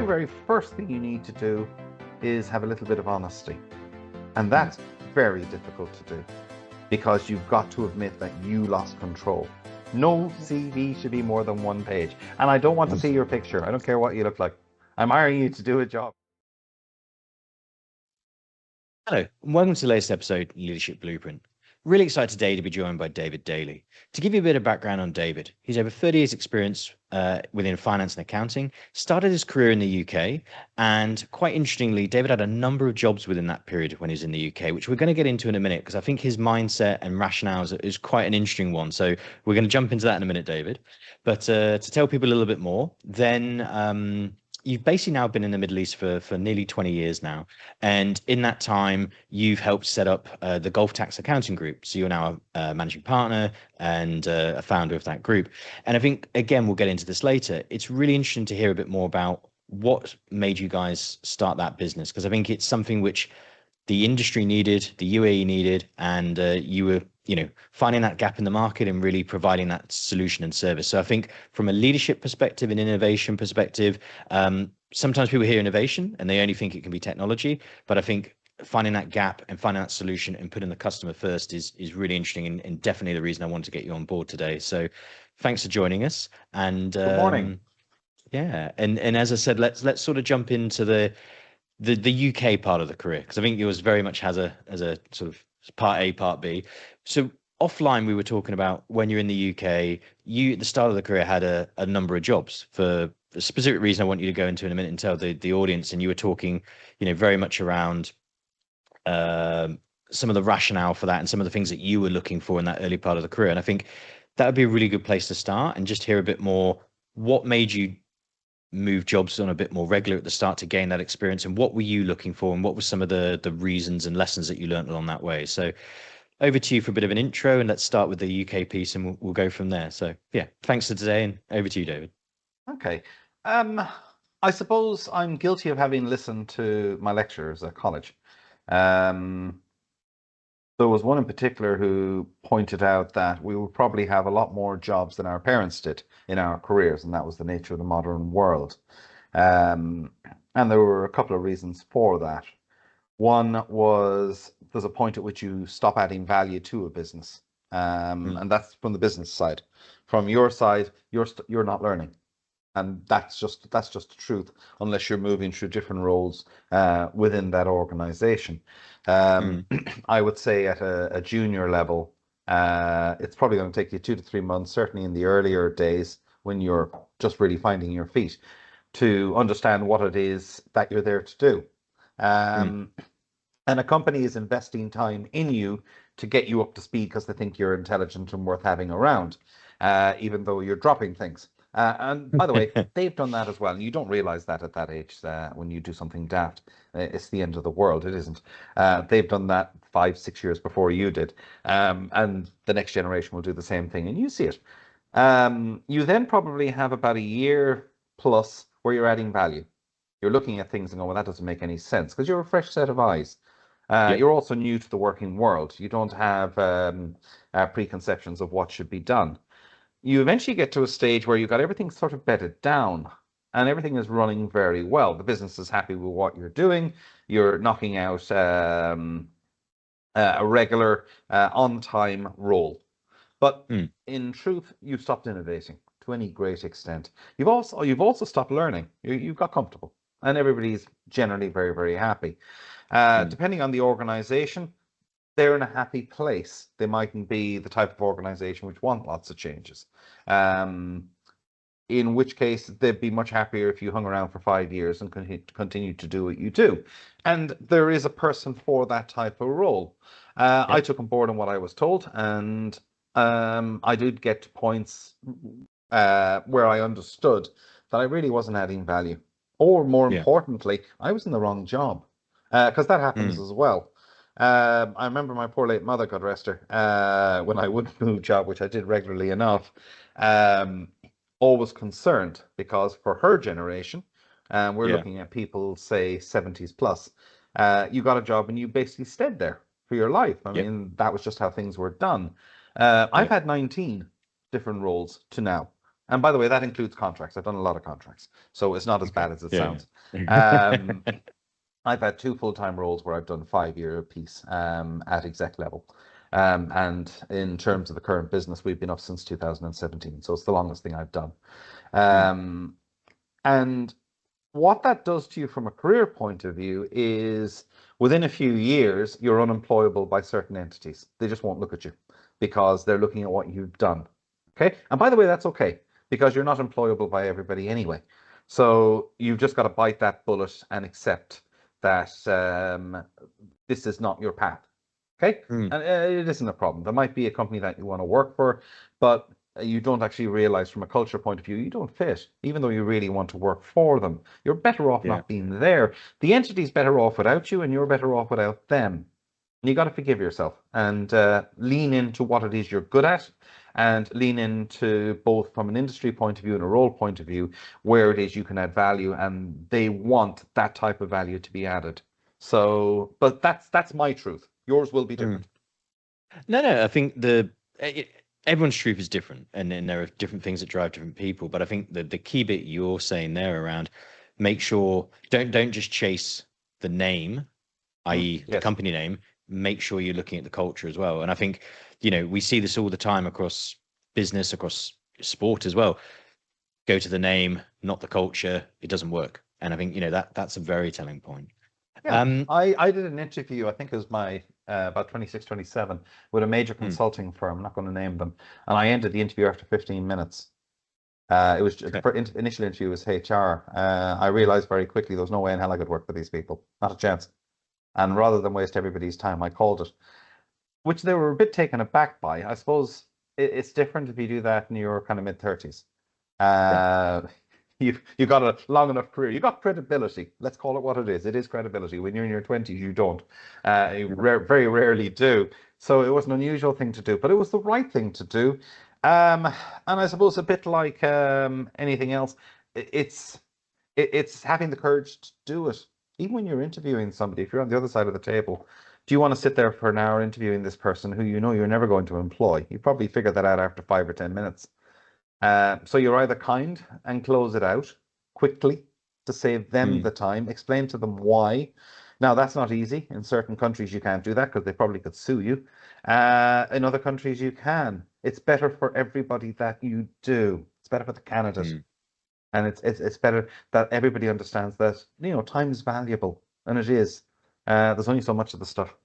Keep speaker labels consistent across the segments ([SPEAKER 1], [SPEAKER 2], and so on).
[SPEAKER 1] very first thing you need to do is have a little bit of honesty. And that's very difficult to do because you've got to admit that you lost control. No CV should be more than 1 page. And I don't want to see your picture. I don't care what you look like. I'm hiring you to do a job.
[SPEAKER 2] Hello, and welcome to the latest episode, Leadership Blueprint. Really excited today to be joined by David Daly. To give you a bit of background on David, he's over 30 years experience within finance and accounting, started his career in the UK, and quite interestingly, David had a number of jobs within that period when he was in the UK, which we're going to get into in a minute, because I think his mindset and rationale is quite an interesting one. So we're going to jump into that in a minute, David. But to tell people a little bit more, then you've basically now been in the Middle East for nearly 20 years now. And in that time, you've helped set up the Gulf Tax Accounting Group. So you're now a managing partner and a founder of that group. And I think, again, we'll get into this later. It's really interesting to hear a bit more about what made you guys start that business, because I think it's something which the industry needed, the UAE needed, and you were, finding that gap in the market and really providing that solution and service. So I think from a leadership perspective and innovation perspective, sometimes people hear innovation and they only think it can be technology, but I think finding that gap and finding that solution and putting the customer first is really interesting and definitely the reason I wanted to get you on board today. So thanks for joining us. And
[SPEAKER 1] Good morning.
[SPEAKER 2] Yeah, and as I said, let's sort of jump into the UK part of the career, because I think yours very much has a sort of part A, part B. So offline, we were talking about when you're in the UK, you at the start of the career had a number of jobs for a specific reason I want you to go into in a minute and tell the audience. And you were talking, very much around some of the rationale for that and some of the things that you were looking for in that early part of the career. And I think that would be a really good place to start and just hear a bit more. What made you move jobs on a bit more regular at the start to gain that experience, and what were you looking for, and what were some of the reasons and lessons that you learned along that way? So over to you for a bit of an intro, and let's start with the UK piece and we'll go from there. So yeah, thanks for today, and over to you, David.
[SPEAKER 1] Okay. I suppose I'm guilty of having listened to my lecturers at college. There was one in particular who pointed out that we would probably have a lot more jobs than our parents did in our careers, and that was the nature of the modern world. And there were a couple of reasons for that. One was there's a point at which you stop adding value to a business, and that's from the business side. From your side, you're not learning. And that's just the truth, unless you're moving through different roles within that organization. I would say at a junior level, it's probably going to take you 2 to 3 months, certainly in the earlier days when you're just really finding your feet, to understand what it is that you're there to do. And a company is investing time in you to get you up to speed because they think you're intelligent and worth having around, even though you're dropping things. And by the way, they've done that as well. And you don't realize that at that age when you do something daft. It's the end of the world. It isn't. They've done that 5, 6 years before you did. And the next generation will do the same thing. And you see it. You then probably have about a year plus where you're adding value. You're looking at things and going, well, that doesn't make any sense, because you're a fresh set of eyes. You're also new to the working world. You don't have preconceptions of what should be done. You eventually get to a stage where you've got everything sort of bedded down and everything is running very well. The business is happy with what you're doing. You're knocking out a regular on-time role. But in truth, you've stopped innovating to any great extent. You've also stopped learning. You've got comfortable, and everybody's generally very, very happy. Depending on the organization, they're in a happy place. They mightn't be the type of organization which want lots of changes. In which case, they'd be much happier if you hung around for 5 years and continue to do what you do. And there is a person for that type of role. I took on board on what I was told, and I did get to points where I understood that I really wasn't adding value. Or more importantly, I was in the wrong job, because that happens as well. I remember my poor late mother, God rest her, when I would move job, which I did regularly enough, always concerned, because for her generation, we're looking at people, say, 70s plus, you got a job and you basically stayed there for your life. I mean, that was just how things were done. I've had 19 different roles to now. And by the way, that includes contracts. I've done a lot of contracts, so it's not as
[SPEAKER 2] Okay.
[SPEAKER 1] bad as it
[SPEAKER 2] Yeah.
[SPEAKER 1] sounds.
[SPEAKER 2] Yeah.
[SPEAKER 1] Um, I've had two full-time roles where I've done 5 year piece at exec level. And in terms of the current business, we've been up since 2017. So it's the longest thing I've done.
[SPEAKER 2] Mm.
[SPEAKER 1] Um, and what that does to you from a career point of view is within a few years, you're unemployable by certain entities. They just won't look at you because they're looking at what you've done. Okay. And by the way, that's okay because you're not employable by everybody anyway. So you've just got to bite that bullet and accept that this is not your path. Okay.
[SPEAKER 2] Mm.
[SPEAKER 1] And it isn't a problem. There might be a company that you want to work for, but you don't actually realize from a culture point of view, you don't fit, even though you really want to work for them. You're better off
[SPEAKER 2] Yeah.
[SPEAKER 1] not being there. The entity's better off without you, and you're better off without them. And you got to forgive yourself and lean into what it is you're good at and lean into both from an industry point of view and a role point of view where it is you can add value and they want that type of value to be added. So, but that's my truth. Yours will be
[SPEAKER 2] Mm.
[SPEAKER 1] different.
[SPEAKER 2] No, I think everyone's truth is different, and then there are different things that drive different people. But I think the key bit you're saying there around make sure don't just chase the name, i.e. the
[SPEAKER 1] Yes.
[SPEAKER 2] company name. Make sure you're looking at the culture as well. And I think, we see this all the time across business, across sport as well. Go to the name, not the culture. It doesn't work. And I think, that's a very telling point.
[SPEAKER 1] Yeah,
[SPEAKER 2] Um,
[SPEAKER 1] I did an interview, I think it was my about 26, 27, with a major
[SPEAKER 2] hmm,
[SPEAKER 1] consulting firm, I'm not going to name them, and I ended the interview after 15 minutes. It was the
[SPEAKER 2] okay.
[SPEAKER 1] initial interview was HR. I realized very quickly there was no way in hell I could work for these people, not a chance. And rather than waste everybody's time, I called it, which they were a bit taken aback by. I suppose it's different if you do that in your kind of mid 30s.
[SPEAKER 2] Yeah.
[SPEAKER 1] Uh, you got a long enough career. You got credibility. Let's call it what it is. It is credibility. When you're in your 20s, you don't. You very rarely do. So it was an unusual thing to do, but it was the right thing to do. Um, and I suppose a bit like anything else, it's it's having the courage to do it. Even when you're interviewing somebody, if you're on the other side of the table, do you want to sit there for an hour interviewing this person who you know you're never going to employ? You probably figure that out after 5 or 10 minutes. So you're either kind and close it out quickly to save them
[SPEAKER 2] Mm,
[SPEAKER 1] the time, explain to them why. Now, that's not easy. In certain countries, you can't do that because they probably could sue you. In other countries, you can. It's better for everybody that you do. It's better for the candidate.
[SPEAKER 2] mm.
[SPEAKER 1] And it's better that everybody understands that, time is valuable. And it is. There's only so much of the stuff.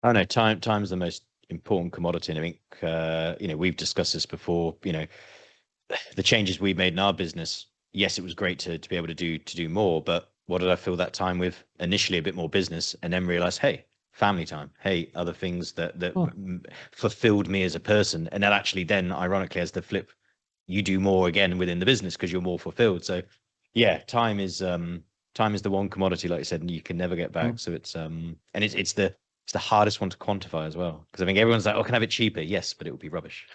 [SPEAKER 2] I know time's the most important commodity. And I think, we've discussed this before, the changes we've made in our business. Yes, it was great to be able to do more, but what did I fill that time with? Initially a bit more business and then realize, hey, family time. Hey, other things that
[SPEAKER 1] Oh,
[SPEAKER 2] fulfilled me as a person. And that actually then ironically as the flip, you do more again within the business because you're more fulfilled. So yeah, time is the one commodity, like I said, and you can never get back.
[SPEAKER 1] mm.
[SPEAKER 2] So and it's the hardest one to quantify as well. Because I think everyone's like, oh, can I have it cheaper? Yes, but it would be rubbish.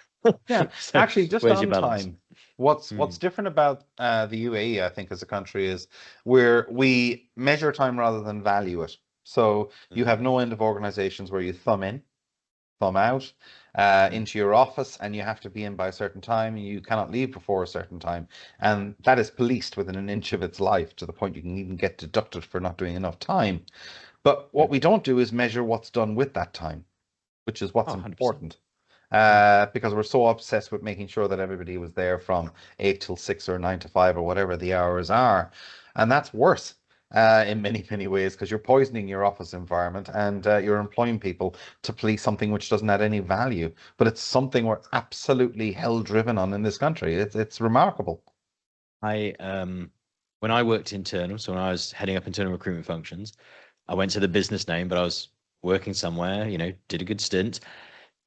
[SPEAKER 1] Yeah,
[SPEAKER 2] So
[SPEAKER 1] actually, just
[SPEAKER 2] where's your
[SPEAKER 1] on
[SPEAKER 2] balance?
[SPEAKER 1] time, what's
[SPEAKER 2] Mm,
[SPEAKER 1] different about the UAE, I think, as a country is where we measure time rather than value it. So you
[SPEAKER 2] mm,
[SPEAKER 1] have no end of organizations where you thumb in, thumb out
[SPEAKER 2] mm,
[SPEAKER 1] into your office, and you have to be in by a certain time. You cannot leave before a certain time, and that is policed within an inch of its life to the point you can even get deducted for not doing enough time. But
[SPEAKER 2] yeah.
[SPEAKER 1] what we don't do is measure what's done with that time, which is
[SPEAKER 2] Oh,
[SPEAKER 1] what's
[SPEAKER 2] 100%.
[SPEAKER 1] important.
[SPEAKER 2] Mm,
[SPEAKER 1] Because we're so obsessed with making sure that everybody was there from 8 till 6 or 9 to 5 or whatever the hours are. And that's worse in many, many ways because you're poisoning your office environment and you're employing people to police something which doesn't add any value. But it's something we're absolutely hell driven on in this country. It's remarkable.
[SPEAKER 2] I when I worked internal, so when I was heading up internal recruitment functions, I went to the business name, but I was working somewhere, did a good stint,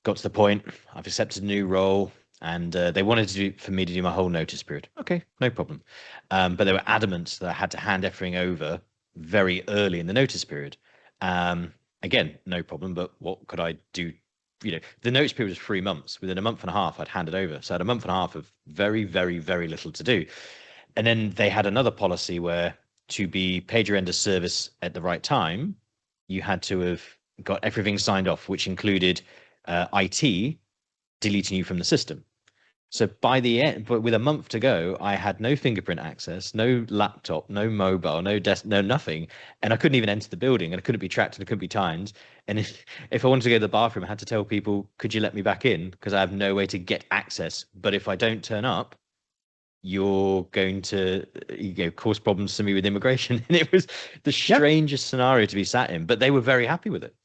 [SPEAKER 2] got to the point, I've accepted a new role, and they wanted for me to do my whole notice period. Okay, no problem. But they were adamant that I had to hand everything over very early in the notice period. Again, no problem, but what could I do? The notice period was 3 months. Within a month and a half, I'd handed over. So I had a month and a half of very, very, very little to do. And then they had another policy where to be paid your end of service at the right time, you had to have got everything signed off, which included IT deleting you from the system. So by the end, but with a month to go, I had no fingerprint access, no laptop, no mobile, no desk, no nothing, and I couldn't even enter the building, and I couldn't be tracked, and I couldn't be timed. And if I wanted to go to the bathroom, I had to tell people, "Could you let me back in?" Because I have no way to get access. But if I don't turn up, you're going to cause problems to me with immigration. And it was the
[SPEAKER 1] Yeah.
[SPEAKER 2] strangest scenario to be sat in, but they were very happy with it.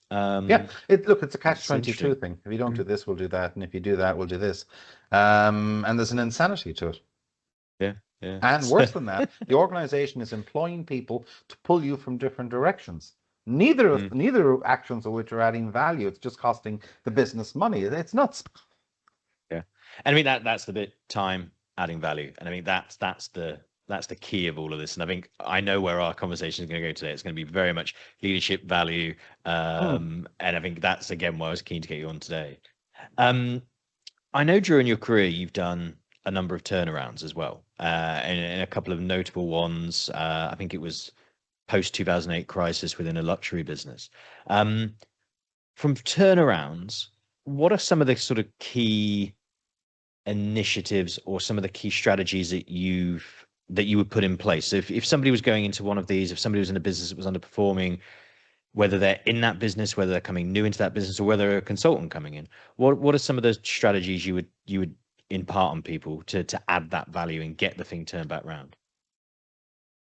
[SPEAKER 1] Yeah, look, it's a
[SPEAKER 2] It's
[SPEAKER 1] catch-22
[SPEAKER 2] interesting.
[SPEAKER 1] thing. If you don't do
[SPEAKER 2] Mm.
[SPEAKER 1] this, we'll do that, and if you do that, we'll do this. And there's an insanity to it.
[SPEAKER 2] Yeah, yeah.
[SPEAKER 1] And worse than that, the organization is employing people to pull you from different directions. Neither actions of which are adding value. It's just costing the business money. It's nuts.
[SPEAKER 2] Yeah, and I mean that's the bit, time adding value, and I mean that's the key of all of this. And I think I know where our conversation is going to go today. It's going to be very much leadership value,
[SPEAKER 1] Hmm.
[SPEAKER 2] and I think that's again why I was keen to get you on today. Um, I know during your career you've done a number of turnarounds as well, and a couple of notable ones. I think it was post 2008 crisis within a luxury business. Um, from turnarounds, what are some of the sort of key initiatives or some of the key strategies that you would put in place? So if somebody was going into one of these, if somebody was in a business that was underperforming, whether they're in that business, whether they're coming new into that business, or whether they're a consultant coming in, what are some of those strategies you would impart on people to add that value and get the thing turned back around?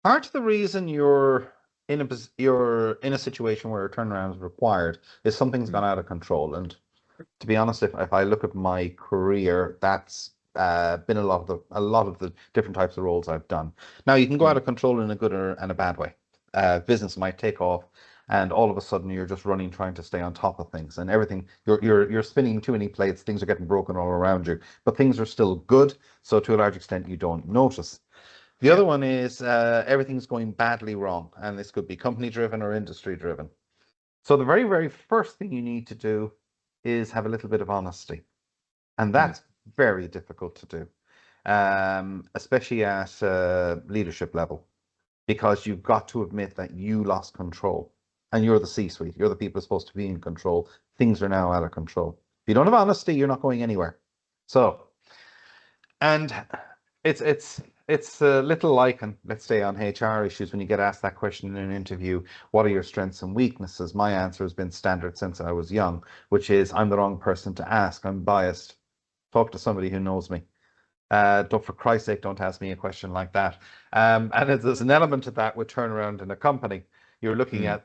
[SPEAKER 1] Part of the reason you're in a situation where a turnaround is required is something's
[SPEAKER 2] Mm,
[SPEAKER 1] gone out of control. And to be honest, if I look at my career, that's been a lot of the different types of roles I've done. Now you can go out
[SPEAKER 2] mm,
[SPEAKER 1] of control in a good and a bad way. Business might take off, and all of a sudden you're just running, trying to stay on top of things, and everything you're spinning too many plates. Things are getting broken all around you, but things are still good. So to a large extent, you don't notice. The
[SPEAKER 2] yeah.
[SPEAKER 1] other one is everything's going badly wrong, and this could be company driven or industry driven. So the very, very first thing you need to do is have a little bit of honesty. And
[SPEAKER 2] Mm,
[SPEAKER 1] that's very difficult to do, especially at leadership level, because you've got to admit that you lost control. And you're the C-suite. You're the people supposed to be in control. Things are now out of control. If you don't have honesty, you're not going anywhere. So, and it's a little like, and let's say on HR issues, when you get asked that question in an interview, what are your strengths and weaknesses? My answer has been standard since I was young, which is I'm the wrong person to ask. I'm biased. Talk to somebody who knows me. Don't, for Christ's sake, don't ask me a question like that. And there's an element to that with turnaround in a company. You're looking
[SPEAKER 2] mm,
[SPEAKER 1] at,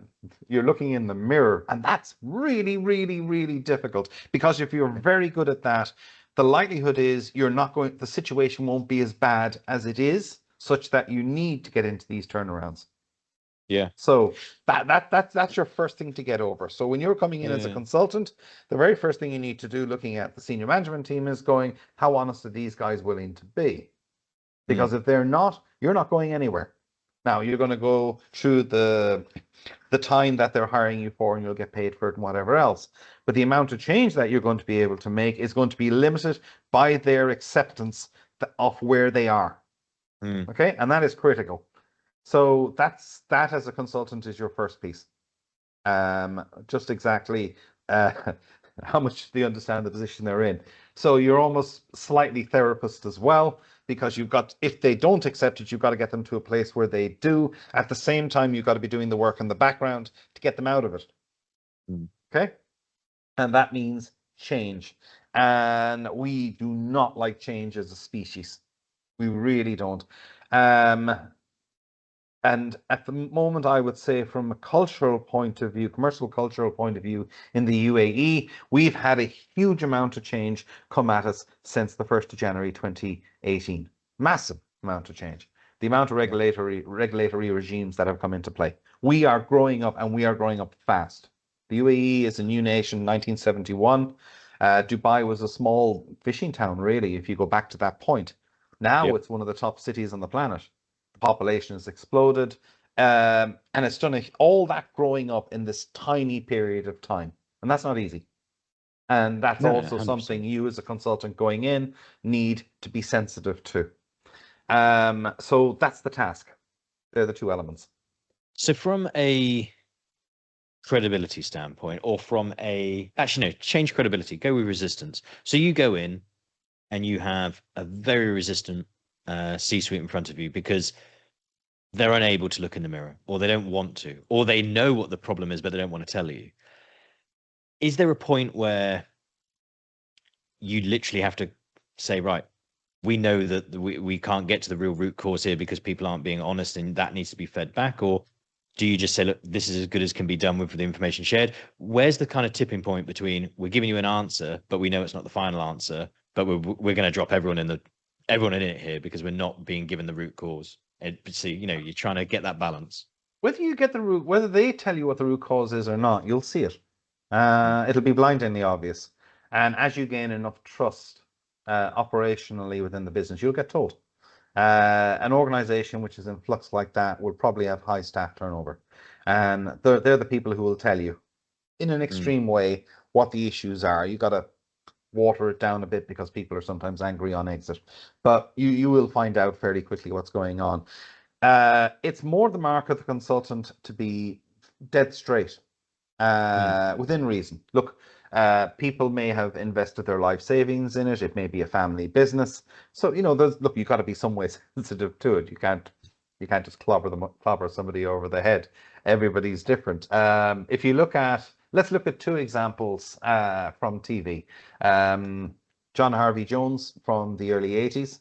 [SPEAKER 1] you're looking in the mirror, and that's really, really, really difficult because if you're very good at that, the likelihood is the situation won't be as bad as it is, such that you need to get into these turnarounds.
[SPEAKER 2] yeah.
[SPEAKER 1] So that's your first thing to get over. So when you're coming in as a
[SPEAKER 2] Yeah.
[SPEAKER 1] consultant, the very first thing you need to do, looking at the senior management team, is going, how honest are these guys willing to be?
[SPEAKER 2] Mm,
[SPEAKER 1] Because if they're not, you're not going anywhere. Now you're going to go through the time that they're hiring you for, and you'll get paid for it and whatever else. But the amount of change that you're going to be able to make is going to be limited by their acceptance of where they are.
[SPEAKER 2] mm,
[SPEAKER 1] Okay, and that is critical. So that as a consultant is your first piece. Just exactly uh, how much do they understand the position they're in. So you're almost slightly therapist as well, because if they don't accept it, you've got to get them to a place where they do. At the same time, you've got to be doing the work in the background to get them out of it.
[SPEAKER 2] mm.
[SPEAKER 1] Okay? And that means change. And we do not like change as a species. We really don't. Um, and at the moment, I would say from a cultural point of view, commercial cultural point of view, in the UAE, we've had a huge amount of change come at us since the 1st of January 2018. Massive amount of change. The amount of
[SPEAKER 2] Yeah.
[SPEAKER 1] regulatory regimes that have come into play. We are growing up, and we are growing up fast. The UAE is a new nation, 1971. Dubai was a small fishing town, really, if you go back to that point. Now
[SPEAKER 2] Yep.
[SPEAKER 1] it's one of the top cities on the planet. Population has exploded, and it's done all that growing up in this tiny period of time, and that's not easy. And that's
[SPEAKER 2] No,
[SPEAKER 1] also
[SPEAKER 2] 100%.
[SPEAKER 1] something you, as a consultant going in, need to be sensitive to. So that's the task. They're the two elements.
[SPEAKER 2] So from a credibility standpoint, or from actually no, change credibility, go with resistance. So you go in and you have a very resistant C-suite in front of you because they're unable to look in the mirror, or they don't want to, or they know what the problem is, but they don't want to tell you. Is there a point where you literally have to say, right, we know that we can't get to the real root cause here because people aren't being honest and that needs to be fed back? Or do you just say, look, this is as good as can be done with the information shared? Where's the kind of tipping point between we're giving you an answer, but we know it's not the final answer, but we're going to drop everyone in it here because we're not being given the root cause? And see, you're trying to get that balance.
[SPEAKER 1] Whether you get the root, whether they tell you what the root cause is or not, you'll see it. It'll be blindingly obvious. And as you gain enough trust operationally within the business, you'll get told. An organization which is in flux like that will probably have high staff turnover. And they're the people who will tell you in an extreme way what the issues are. You got to water it down a bit because people are sometimes angry on exit. But you will find out fairly quickly what's going on. It's more the mark of the consultant to be dead straight within reason. Look, people may have invested their life savings in it. It may be a family business. So, look, you've got to be some way sensitive to it. You can't just clobber somebody over the head. Everybody's different. If you let's look at two examples from TV. John Harvey Jones from the early 80s.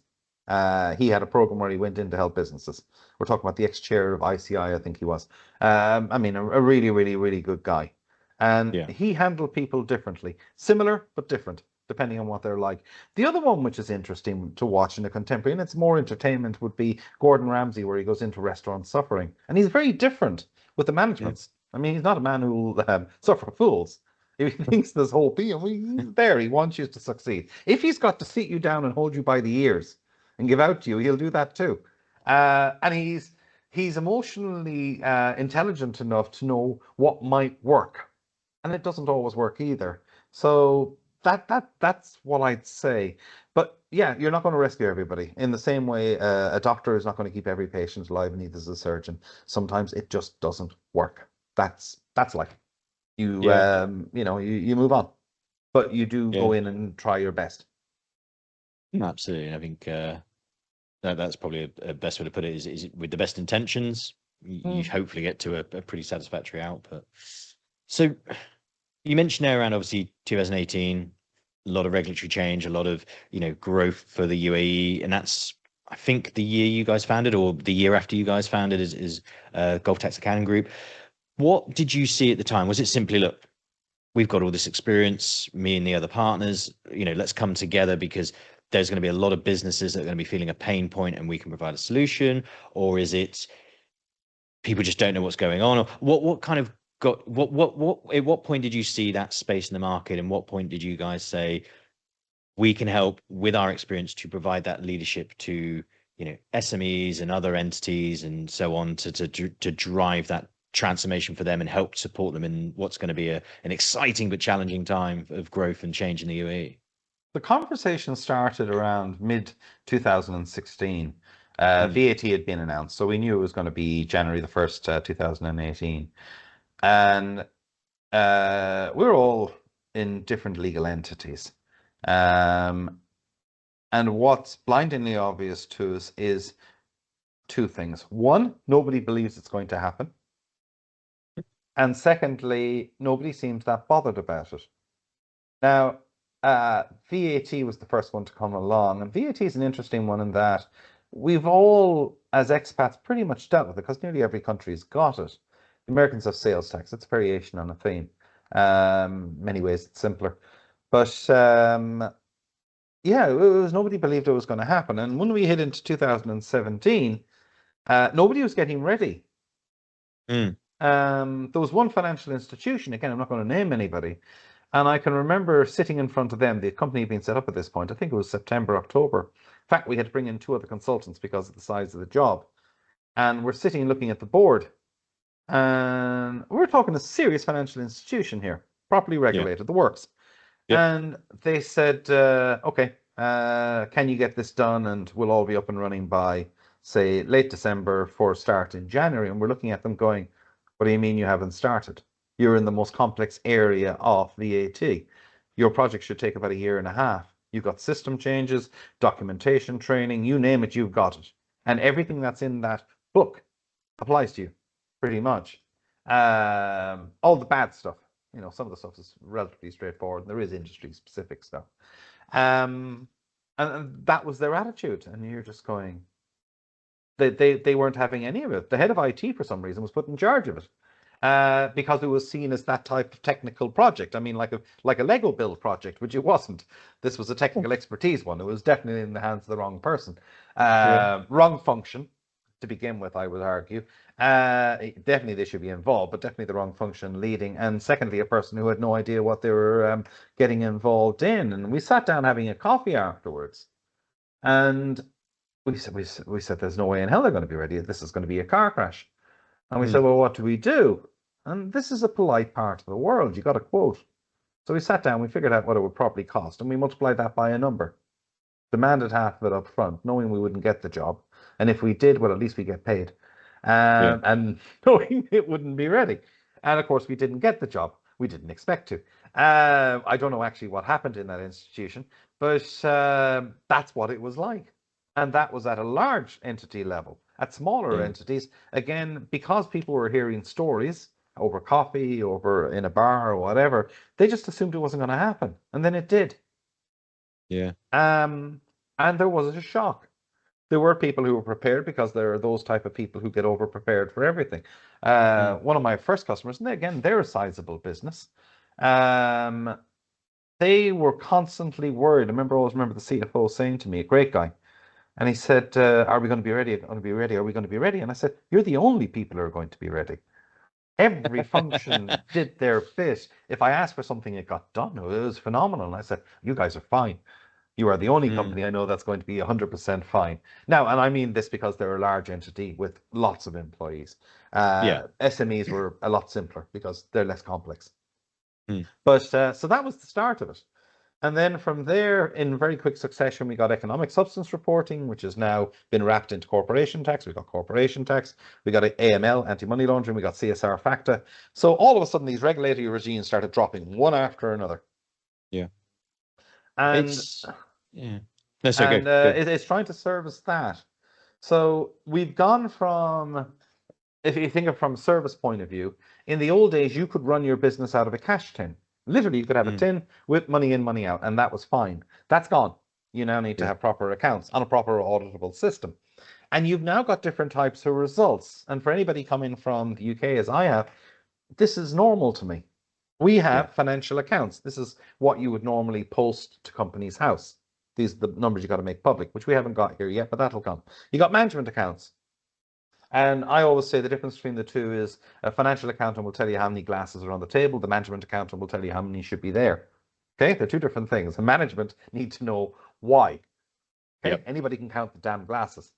[SPEAKER 1] He had a program where he went in to help businesses. We're talking about the ex-chair of ICI, I think he was. I mean, a really, really, really good guy. And he handled people differently. Similar, but different, depending on what they're like. The other one, which is interesting to watch in a contemporary, and it's more entertainment, would be Gordon Ramsay, where he goes into restaurant suffering. And he's very different with the managements. I mean, he's not a man who will suffer fools. If he thinks this whole thing, he's there. He wants you to succeed. If he's got to sit you down and hold you by the ears and give out to you, he'll do that too. And he's emotionally intelligent enough to know what might work, and it doesn't always work either. So that's what I'd say. But yeah, you're not going to rescue everybody in the same way. A doctor is not going to keep every patient alive, and neither is a surgeon. Sometimes it just doesn't work. That's life. You move on, but you do go in and try your best.
[SPEAKER 2] Absolutely. I think that's probably a best way to put it. Is with the best intentions, you hopefully get to a pretty satisfactory output. So you mentioned there around obviously 2018, a lot of regulatory change, a lot of growth for the UAE, and that's I think the year you guys founded, or the year after you guys founded, is Gulf Tax Accounting Group. What did you see at the time? Was it simply, look, we've got all this experience, me and the other partners, let's come together because there's going to be a lot of businesses that are going to be feeling a pain point and we can provide a solution? Or is it people just don't know what's going on? Or what kind of got at what point did you see that space in the market, and what point did you guys say we can help with our experience to provide that leadership to SMEs and other entities and so on to drive that transformation for them and help support them in what's going to be an exciting but challenging time of growth and change in the UAE?
[SPEAKER 1] The conversation started around mid 2016. VAT had been announced, so we knew it was going to be January the 1st, 2018. And we're all in different legal entities. And what's blindingly obvious to us is two things. One, nobody believes it's going to happen. And secondly, nobody seems that bothered about it. Now, VAT was the first one to come along, and VAT is an interesting one in that we've all, as expats, pretty much dealt with it because nearly every country's got it. The Americans have sales tax. It's a variation on a theme. Many ways it's simpler. But yeah, nobody believed it was going to happen. And when we hit into 2017, nobody was getting ready. There was one financial institution, again, I'm not going to name anybody, and I can remember sitting in front of them. The company had been set up at this point. I think it was September, October. In fact, we had to bring in 2 other consultants because of the size of the job. And we're sitting looking at the board. And we're talking a serious financial institution here, properly regulated, the works. And they said, okay, can you get this done? And we'll all be up and running by, say, late December for start in January. And we're looking at them going, what do you mean you haven't started? You're in the most complex area of VAT. Your project should take about 1.5 years. You've got system changes, documentation, training, you name it, you've got it. And everything that's in that book applies to you, pretty much. All the bad stuff, some of the stuff is relatively straightforward. There is industry specific stuff. And that was their attitude. And you're just going, they weren't having any of it. The head of IT, for some reason, was put in charge of it. Because it was seen as that type of technical project. I mean, like a Lego build project, which it wasn't. This was a technical expertise one. It was definitely in the hands of the wrong person. Wrong function to begin with, I would argue. Definitely they should be involved, but definitely the wrong function leading. And secondly, a person who had no idea what they were getting involved in. And we sat down having a coffee afterwards, and we said, there's no way in hell they're going to be ready. This is going to be a car crash. And we said, well, what do we do? And this is a polite part of the world. You got a quote. So we sat down, we figured out what it would probably cost, and we multiplied that by a number. Demanded half of it up front, knowing we wouldn't get the job. And if we did, well, at least we get paid. And knowing it wouldn't be ready. And of course, we didn't get the job. We didn't expect to. I don't know actually what happened in that institution, but that's what it was like. And that was at a large entity level. At smaller entities, again, because people were hearing stories over coffee, over in a bar or whatever, they just assumed it wasn't going to happen. And then it did.
[SPEAKER 2] Yeah.
[SPEAKER 1] And there was a shock. There were people who were prepared, because there are those type of people who get over prepared for everything. One of my first customers, and again, they're a sizable business. They were constantly worried. I always remember the CFO saying to me, a great guy, and he said, are we going to be ready? Are we going to be ready? Are we going to be ready? And I said, you're the only people who are going to be ready. Every function did their bit. If I asked for something, it got done. It was phenomenal. And I said, you guys are fine. You are the only company I know that's going to be 100% fine. Now, and I mean this because they're a large entity with lots of employees. SMEs were a lot simpler because they're less complex. But so that was the start of it. And then from there, in very quick succession, we got economic substance reporting, which has now been wrapped into corporation tax. We got corporation tax. We got AML, anti-money laundering. We got CSR FACTA. So all of a sudden, these regulatory regimes started dropping one after another.
[SPEAKER 2] Yeah.
[SPEAKER 1] And
[SPEAKER 2] it's
[SPEAKER 1] trying to service that. So we've gone from, if you think of from a service point of view, in the old days, you could run your business out of a cash tin. Literally, you could have a tin with money in, money out, and that was fine. That's gone. You now need to have proper accounts on a proper auditable system. And you've now got different types of results. And for anybody coming from the UK, as I have, this is normal to me. We have financial accounts. This is what you would normally post to Companies House. These are the numbers you got to make public, which we haven't got here yet, but that'll come. You got management accounts. And I always say the difference between the two is a financial accountant will tell you how many glasses are on the table. The management accountant will tell you how many should be there. Okay, they're two different things. The management need to know why. Okay, anybody can count the damn glasses.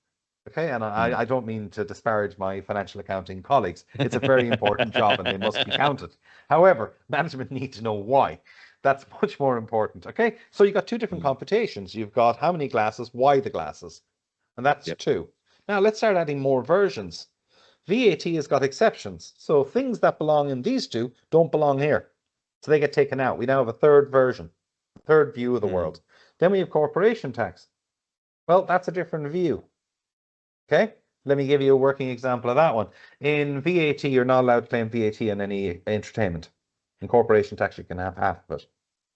[SPEAKER 1] Okay, and I don't mean to disparage my financial accounting colleagues. It's a very important job and they must be counted. However, management need to know why. That's much more important. Okay, so you've got two different computations. You've got how many glasses, why the glasses, and that's two. Now let's start adding more versions. VAT has got exceptions. So things that belong in these two don't belong here. So they get taken out. We now have a third version, third view of the world. Then we have corporation tax. Well, that's a different view. Okay, let me give you a working example of that one. In VAT, you're not allowed to claim VAT on any entertainment. In corporation tax, you can have half of it.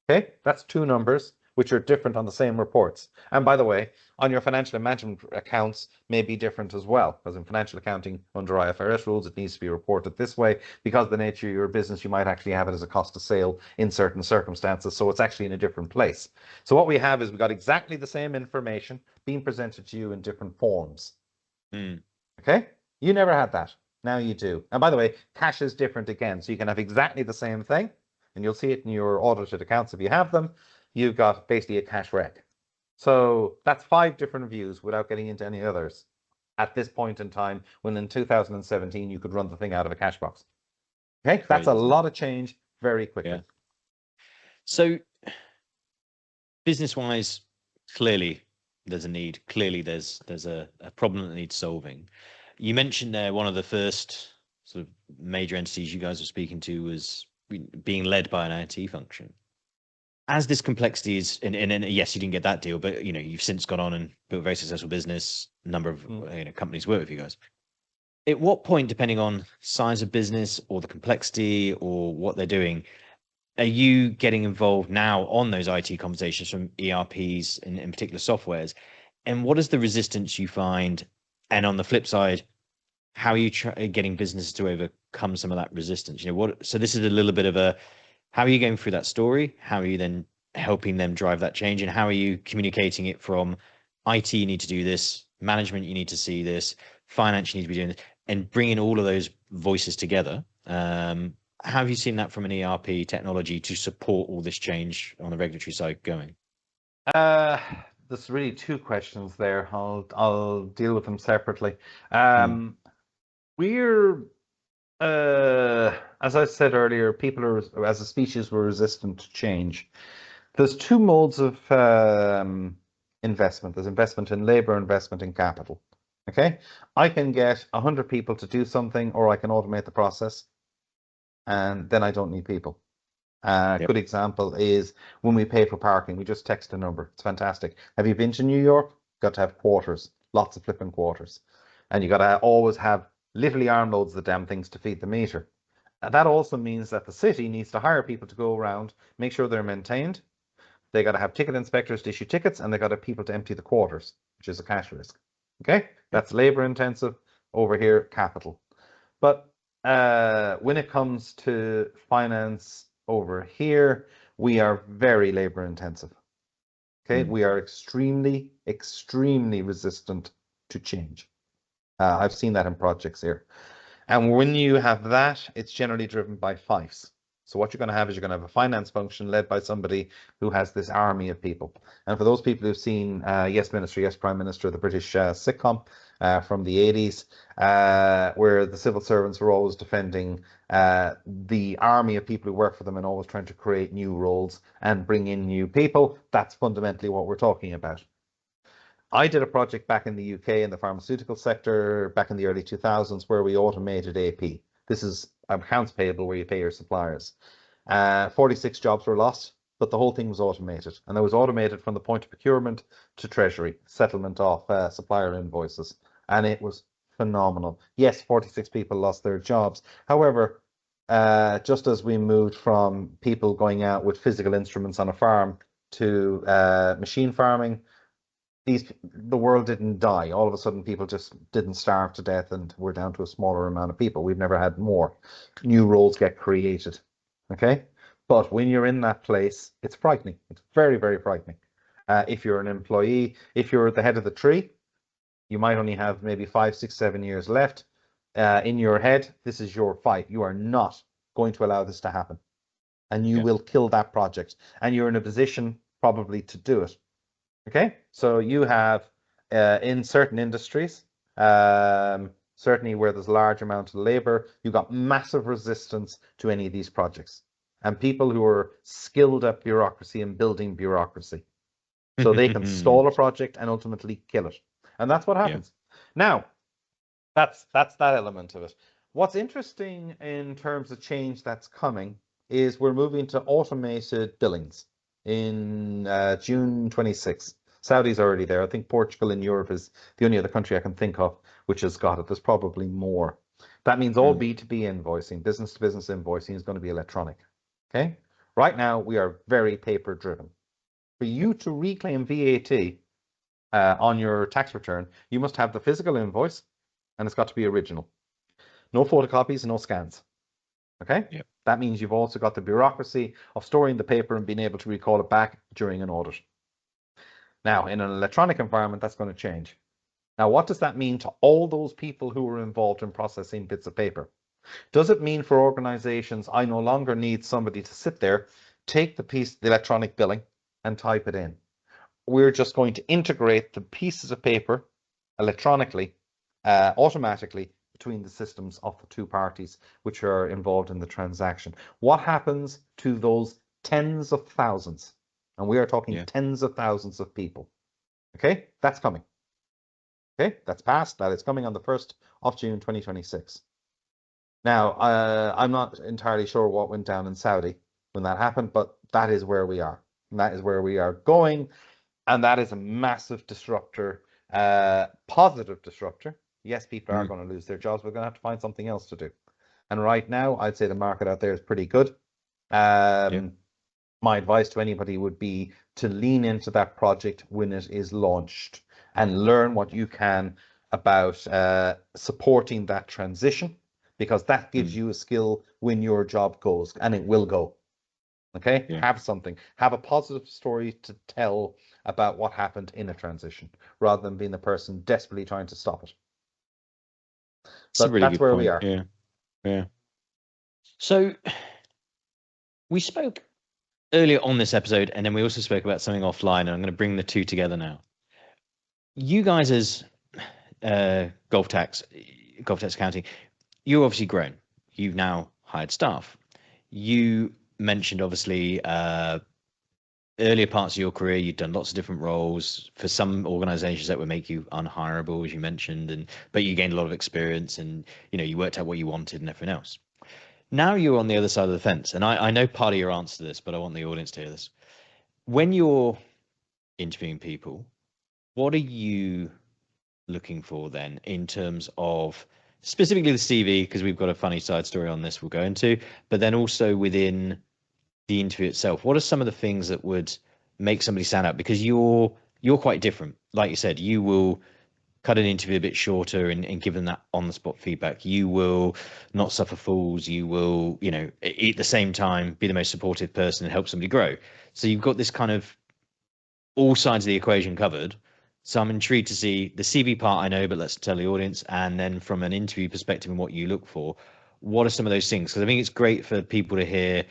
[SPEAKER 1] Okay, that's two numbers which are different on the same reports. And by the way, on your financial and management accounts may be different as well, because in financial accounting under IFRS rules, it needs to be reported this way. Because of the nature of your business, you might actually have it as a cost of sale in certain circumstances, so it's actually in a different place. So what we have is we've got exactly the same information being presented to you in different forms. Okay, you never had that. Now you do. And by the way, cash is different again, so you can have exactly the same thing, and you'll see it in your audited accounts if you have them. You've got basically a cash rec. So that's 5 different views without getting into any others at this point in time, when in 2017 you could run the thing out of a cash box. Okay, that's a lot of change very quickly.
[SPEAKER 2] Yeah. So business-wise, clearly there's a need. Clearly there's a problem that needs solving. You mentioned there one of the first sort of major entities you guys were speaking to was being led by an IT function. as this complexity is, and yes, you didn't get that deal, but you've since gone on and built a very successful business. A number of companies work with you guys. At what point, depending on size of business or the complexity or what they're doing, are you getting involved now on those IT conversations from ERPs and in particular softwares? And what is the resistance you find? And on the flip side, how are you getting businesses to overcome some of that resistance? So this is a little bit of a, how are you going through that story? How are you then helping them drive that change? And how are you communicating it from IT, you need to do this, management, you need to see this, finance, you need to be doing this, and bringing all of those voices together? How have you seen that from an ERP technology to support all this change on the regulatory side going?
[SPEAKER 1] There's really two questions there. I'll deal with them separately. We're as I said earlier, people are, as a species, we're resistant to change. There's two modes of investment. There's investment in labor, investment in capital. Okay, I can get 100 people to do something, or I can automate the process, and then I don't need people. Good example is when we pay for parking, we just text a number. It's fantastic. Have you been to New York? Got to have quarters, lots of flipping quarters, and you got to always have literally armloads of the damn things to feed the meter. That also means that the city needs to hire people to go around, make sure they're maintained. They got to have ticket inspectors to issue tickets, and they got to have people to empty the quarters, which is a cash risk. Okay, that's labor intensive. Over here, capital. But when it comes to finance over here, we are very labor intensive. Okay, we are extremely, extremely resistant to change. I've seen that in projects here. And when you have that, it's generally driven by FIFEs. So what you're going to have is you're going to have a finance function led by somebody who has this army of people. And for those people who've seen Yes Minister, Yes Prime Minister, the British sitcom from the 80s, where the civil servants were always defending the army of people who work for them and always trying to create new roles and bring in new people, that's fundamentally what we're talking about. I did a project back in the UK in the pharmaceutical sector back in the early 2000s where we automated AP. This is accounts payable where you pay your suppliers. 46 jobs were lost, but the whole thing was automated. And it was automated from the point of procurement to treasury, settlement of supplier invoices. And it was phenomenal. Yes, 46 people lost their jobs. However, just as we moved from people going out with physical instruments on a farm to machine farming, the world didn't die. All of a sudden, people just didn't starve to death, and we're down to a smaller amount of people. We've never had more. New roles get created. Okay, but when you're in that place, it's frightening. It's very, very frightening. If you're an employee, if you're at the head of the tree, you might only have maybe 5, 6, 7 years left. In your head, this is your fight. You are not going to allow this to happen, and you will kill that project. And you're in a position probably to do it. Okay, so you have in certain industries, certainly where there's a large amount of labor, you've got massive resistance to any of these projects, and people who are skilled at bureaucracy and building bureaucracy, so they can stall a project and ultimately kill it, and that's what happens. Now, that's that element of it. What's interesting in terms of change that's coming is we're moving to automated billings in June 26th. Saudi's already there. I think Portugal in Europe is the only other country I can think of which has got it. There's probably more. That means all B2B invoicing, business to business invoicing is going to be electronic. Okay. Right now, we are very paper driven. For you to reclaim VAT on your tax return, you must have the physical invoice and it's got to be original. No photocopies, no scans. Okay.
[SPEAKER 2] Yep.
[SPEAKER 1] That means you've also got the bureaucracy of storing the paper and being able to recall it back during an audit. Now, in an electronic environment, that's going to change. Now, what does that mean to all those people who are involved in processing bits of paper? Does it mean for organizations, I no longer need somebody to sit there, take the electronic billing, and type it in? We're just going to integrate the pieces of paper electronically, automatically, between the systems of the two parties which are involved in the transaction. What happens to those tens of thousands? And we are talking tens of thousands of people. Okay, that's coming. Okay, that's passed. That is coming on the 1st of June 2026. Now, I'm not entirely sure what went down in Saudi when that happened, but that is where we are. And that is where we are going. And that is a massive disruptor, positive disruptor. Yes, people are going to lose their jobs. We're going to have to find something else to do. And right now, I'd say the market out there is pretty good. My advice to anybody would be to lean into that project when it is launched and learn what you can about supporting that transition, because that gives you a skill when your job goes, and it will go. Okay, have something, have a positive story to tell about what happened in a transition, rather than being the person desperately trying to stop it. So that's where we are.
[SPEAKER 2] Yeah. So we spoke earlier on this episode, and then we also spoke about something offline, and I'm going to bring the two together now. You guys, as Golf Tax Accounting, you're obviously grown. You've now hired staff. You mentioned, obviously, earlier parts of your career, you've done lots of different roles for some organizations that would make you unhireable, as you mentioned, but you gained a lot of experience, and you worked out what you wanted and everything else. Now you're on the other side of the fence, and I know part of your answer to this, but I want the audience to hear this. When you're interviewing people, what are you looking for then in terms of specifically the CV, because we've got a funny side story on this we'll go into, but then also within the interview itself, what are some of the things that would make somebody stand out? Because you're quite different. Like you said, you will cut an interview a bit shorter and give them that on-the-spot feedback. You will not suffer fools. You will, at the same time, be the most supportive person and help somebody grow. So you've got this kind of all sides of the equation covered. So I'm intrigued to see the CV part, I know, but let's tell the audience. And then from an interview perspective and what you look for, what are some of those things? Because I think it's great for people to hear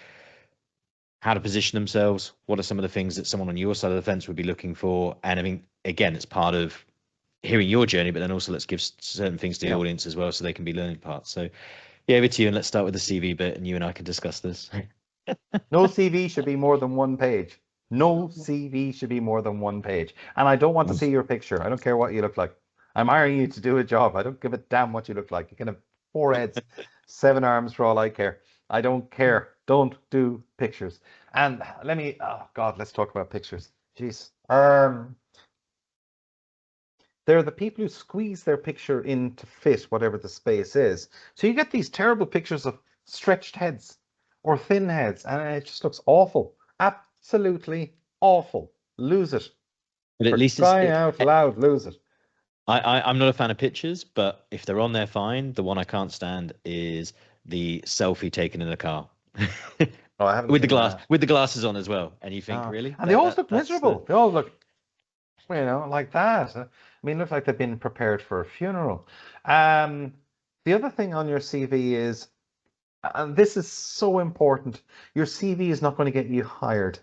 [SPEAKER 2] how to position themselves. What are some of the things that someone on your side of the fence would be looking for? And I mean, again, it's part of hearing your journey, but then also let's give certain things to the audience as well, so they can be learning parts. So yeah, over to you, and let's start with the CV bit, and you and I can discuss this.
[SPEAKER 1] No CV should be more than 1 page. No CV should be more than 1 page. And I don't want to see your picture. I don't care what you look like. I'm hiring you to do a job. I don't give a damn what you look like. You can have 4 heads, 7 arms for all I care. I don't care. Don't do pictures. And oh God, let's talk about pictures. Jeez. They're the people who squeeze their picture in to fit whatever the space is. So you get these terrible pictures of stretched heads or thin heads, and it just looks awful. Absolutely awful. Lose it.
[SPEAKER 2] But at least
[SPEAKER 1] crying out loud, lose it.
[SPEAKER 2] I'm not a fan of pictures, but if they're on there, fine. The one I can't stand is the selfie taken in the car.
[SPEAKER 1] Oh, I haven't
[SPEAKER 2] with the glasses on as well. And you think, really?
[SPEAKER 1] And they always look miserable. They all look, like that. I mean, look like they've been prepared for a funeral. The other thing on your CV is, and this is so important, your CV is not going to get you hired.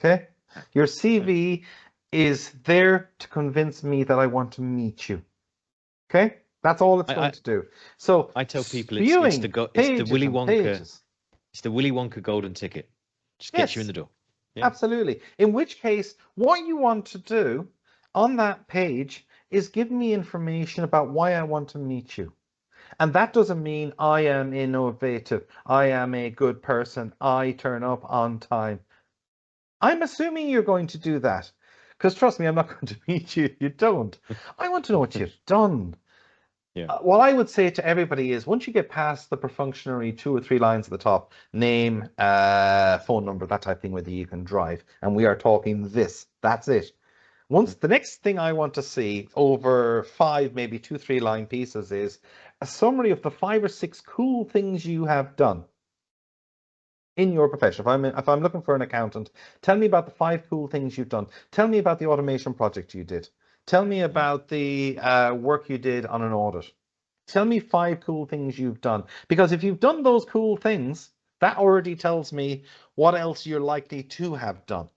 [SPEAKER 1] Okay? Your CV is there to convince me that I want to meet you. Okay? That's all it's going to do. So
[SPEAKER 2] I tell people it's the Willy Wonka.
[SPEAKER 1] Pages.
[SPEAKER 2] It's the Willy Wonka golden ticket. Just gets you in the door.
[SPEAKER 1] Yeah. Absolutely. In which case, what you want to do on that page is give me information about why I want to meet you. And that doesn't mean I am innovative, I am a good person, I turn up on time. I'm assuming you're going to do that. Because trust me, I'm not going to meet you if you don't. I want to know what you've done.
[SPEAKER 2] Yeah.
[SPEAKER 1] What I would say to everybody is, once you get past the perfunctory 2 or 3 lines at the top, name, phone number, that type of thing, whether you can drive, and we are talking this, that's it. Once the next thing I want to see over 5, maybe 2, 3 line pieces is a summary of the 5 or 6 cool things you have done in your profession. If I'm looking for an accountant, tell me about the 5 cool things you've done. Tell me about the automation project you did. Tell me about the work you did on an audit. Tell me 5 cool things you've done. Because if you've done those cool things, that already tells me what else you're likely to have done.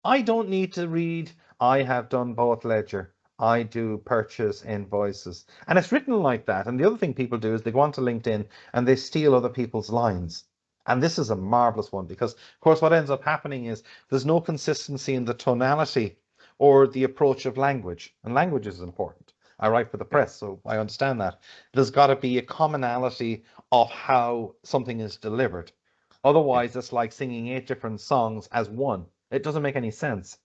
[SPEAKER 1] I don't need to read, I have done both ledger. I do purchase invoices. And it's written like that. And the other thing people do is they go onto LinkedIn and they steal other people's lines. And this is a marvelous one, because, of course, what ends up happening is there's no consistency in the tonality or the approach of language. And language is important. I write for the press, so I understand that. There's got to be a commonality of how something is delivered. Otherwise, it's like singing 8 different songs as one. It doesn't make any sense.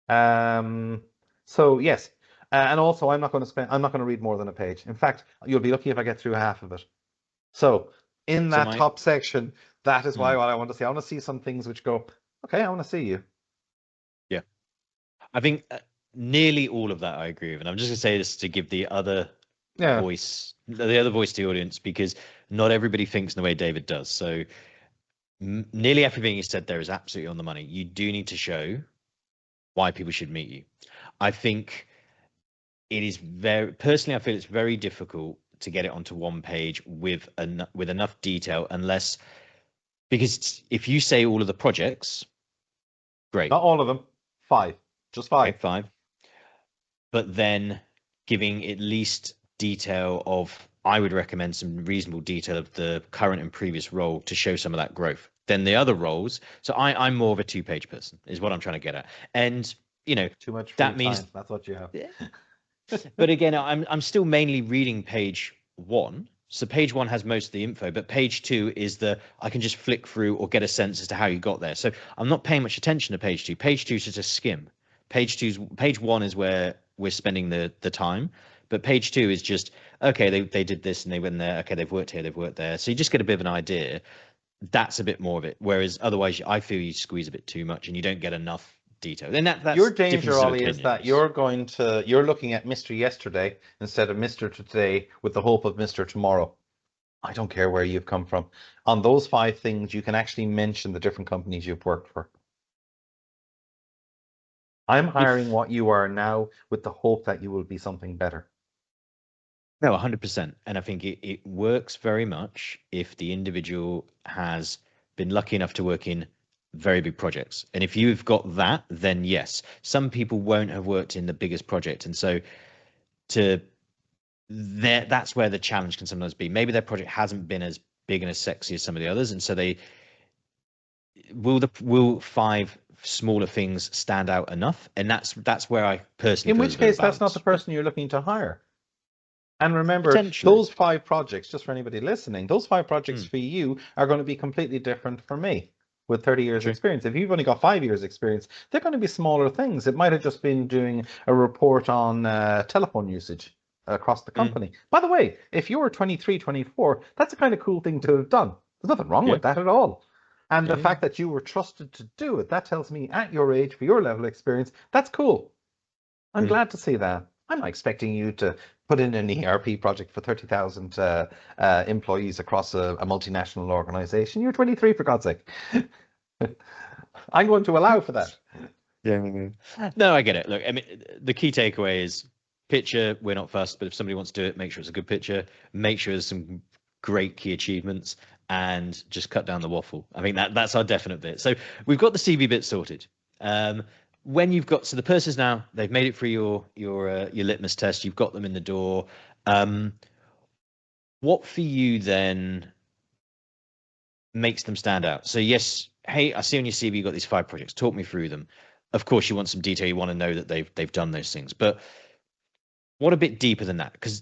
[SPEAKER 1] So yes, and also I'm not going to read more than a page. In fact, you'll be lucky if I get through half of it. So in
[SPEAKER 2] So
[SPEAKER 1] that top section, that is why what I want to see. I want to see some things which go, okay, I want to see you.
[SPEAKER 2] Yeah, I think nearly all of that I agree with, and I'm just going to say this to give the other voice to the audience, because not everybody thinks in the way David does. So nearly everything he said there is absolutely on the money. You do need to show why people should meet you. I think it is personally, I feel it's very difficult to get it onto one page with enough detail, because if you say all of the projects, great.
[SPEAKER 1] Not all of them, 5, just 5.
[SPEAKER 2] Okay, 5. But then giving at least detail of, I would recommend some reasonable detail of the current and previous role to show some of that growth. Then the other roles. So I'm more of a 2-page person, is what I'm trying to get at. And
[SPEAKER 1] too much free
[SPEAKER 2] that means
[SPEAKER 1] time. That's what you have.
[SPEAKER 2] But again, I'm still mainly reading page 1. So page 1 has most of the info, but page 2 is I can just flick through or get a sense as to how you got there. So I'm not paying much attention to page 2. Page 2 is just a skim. Page 1 is where we're spending the time, but page 2 is just, okay, they did this and they went there. Okay, they've worked here, they've worked there. So you just get a bit of an idea. That's a bit more of it. Whereas otherwise, I feel you squeeze a bit too much and you don't get enough detail. Then that's
[SPEAKER 1] your danger, Ollie, is that you're looking at Mr. Yesterday instead of Mr. Today with the hope of Mr. Tomorrow. I don't care where you've come from. On those 5 things, you can actually mention the different companies you've worked for. I'm hiring what you are now with the hope that you will be something better.
[SPEAKER 2] No, 100%. And I think it works very much if the individual has been lucky enough to work in very big projects. And if you've got that, then yes. Some people won't have worked in the biggest project. And so that's where the challenge can sometimes be. Maybe their project hasn't been as big and as sexy as some of the others. And so will 5 smaller things stand out enough? And that's where I personally,
[SPEAKER 1] in which case, that's not the person you're looking to hire. And remember, those 5 projects, just for anybody listening, those 5 projects for you are going to be completely different for me with 30 years experience. If you've only got 5 years experience, they're going to be smaller things. It might have just been doing a report on telephone usage across the company. By the way, if you're 23, 24, that's a kind of cool thing to have done. There's nothing wrong with that at all. And the fact that you were trusted to do it, that tells me at your age, for your level of experience, that's cool. I'm glad to see that. I'm not expecting you to put in an ERP project for 30,000 employees across a multinational organization. You're 23, for God's sake. I'm going to allow for that.
[SPEAKER 2] Yeah. No, I get it. Look, I mean, the key takeaway is picture, we're not fussed, but if somebody wants to do it, make sure it's a good picture, make sure there's some great key achievements, and just cut down the waffle. I think that's our definite bit. So we've got the CV bit sorted. When you've got, so the person's now, they've made it through your litmus test, you've got them in the door. What for you then makes them stand out? So yes, hey, I see on your CV you've got these 5 projects. Talk me through them. Of course, you want some detail. You want to know that they've done those things. But what a bit deeper than that? Because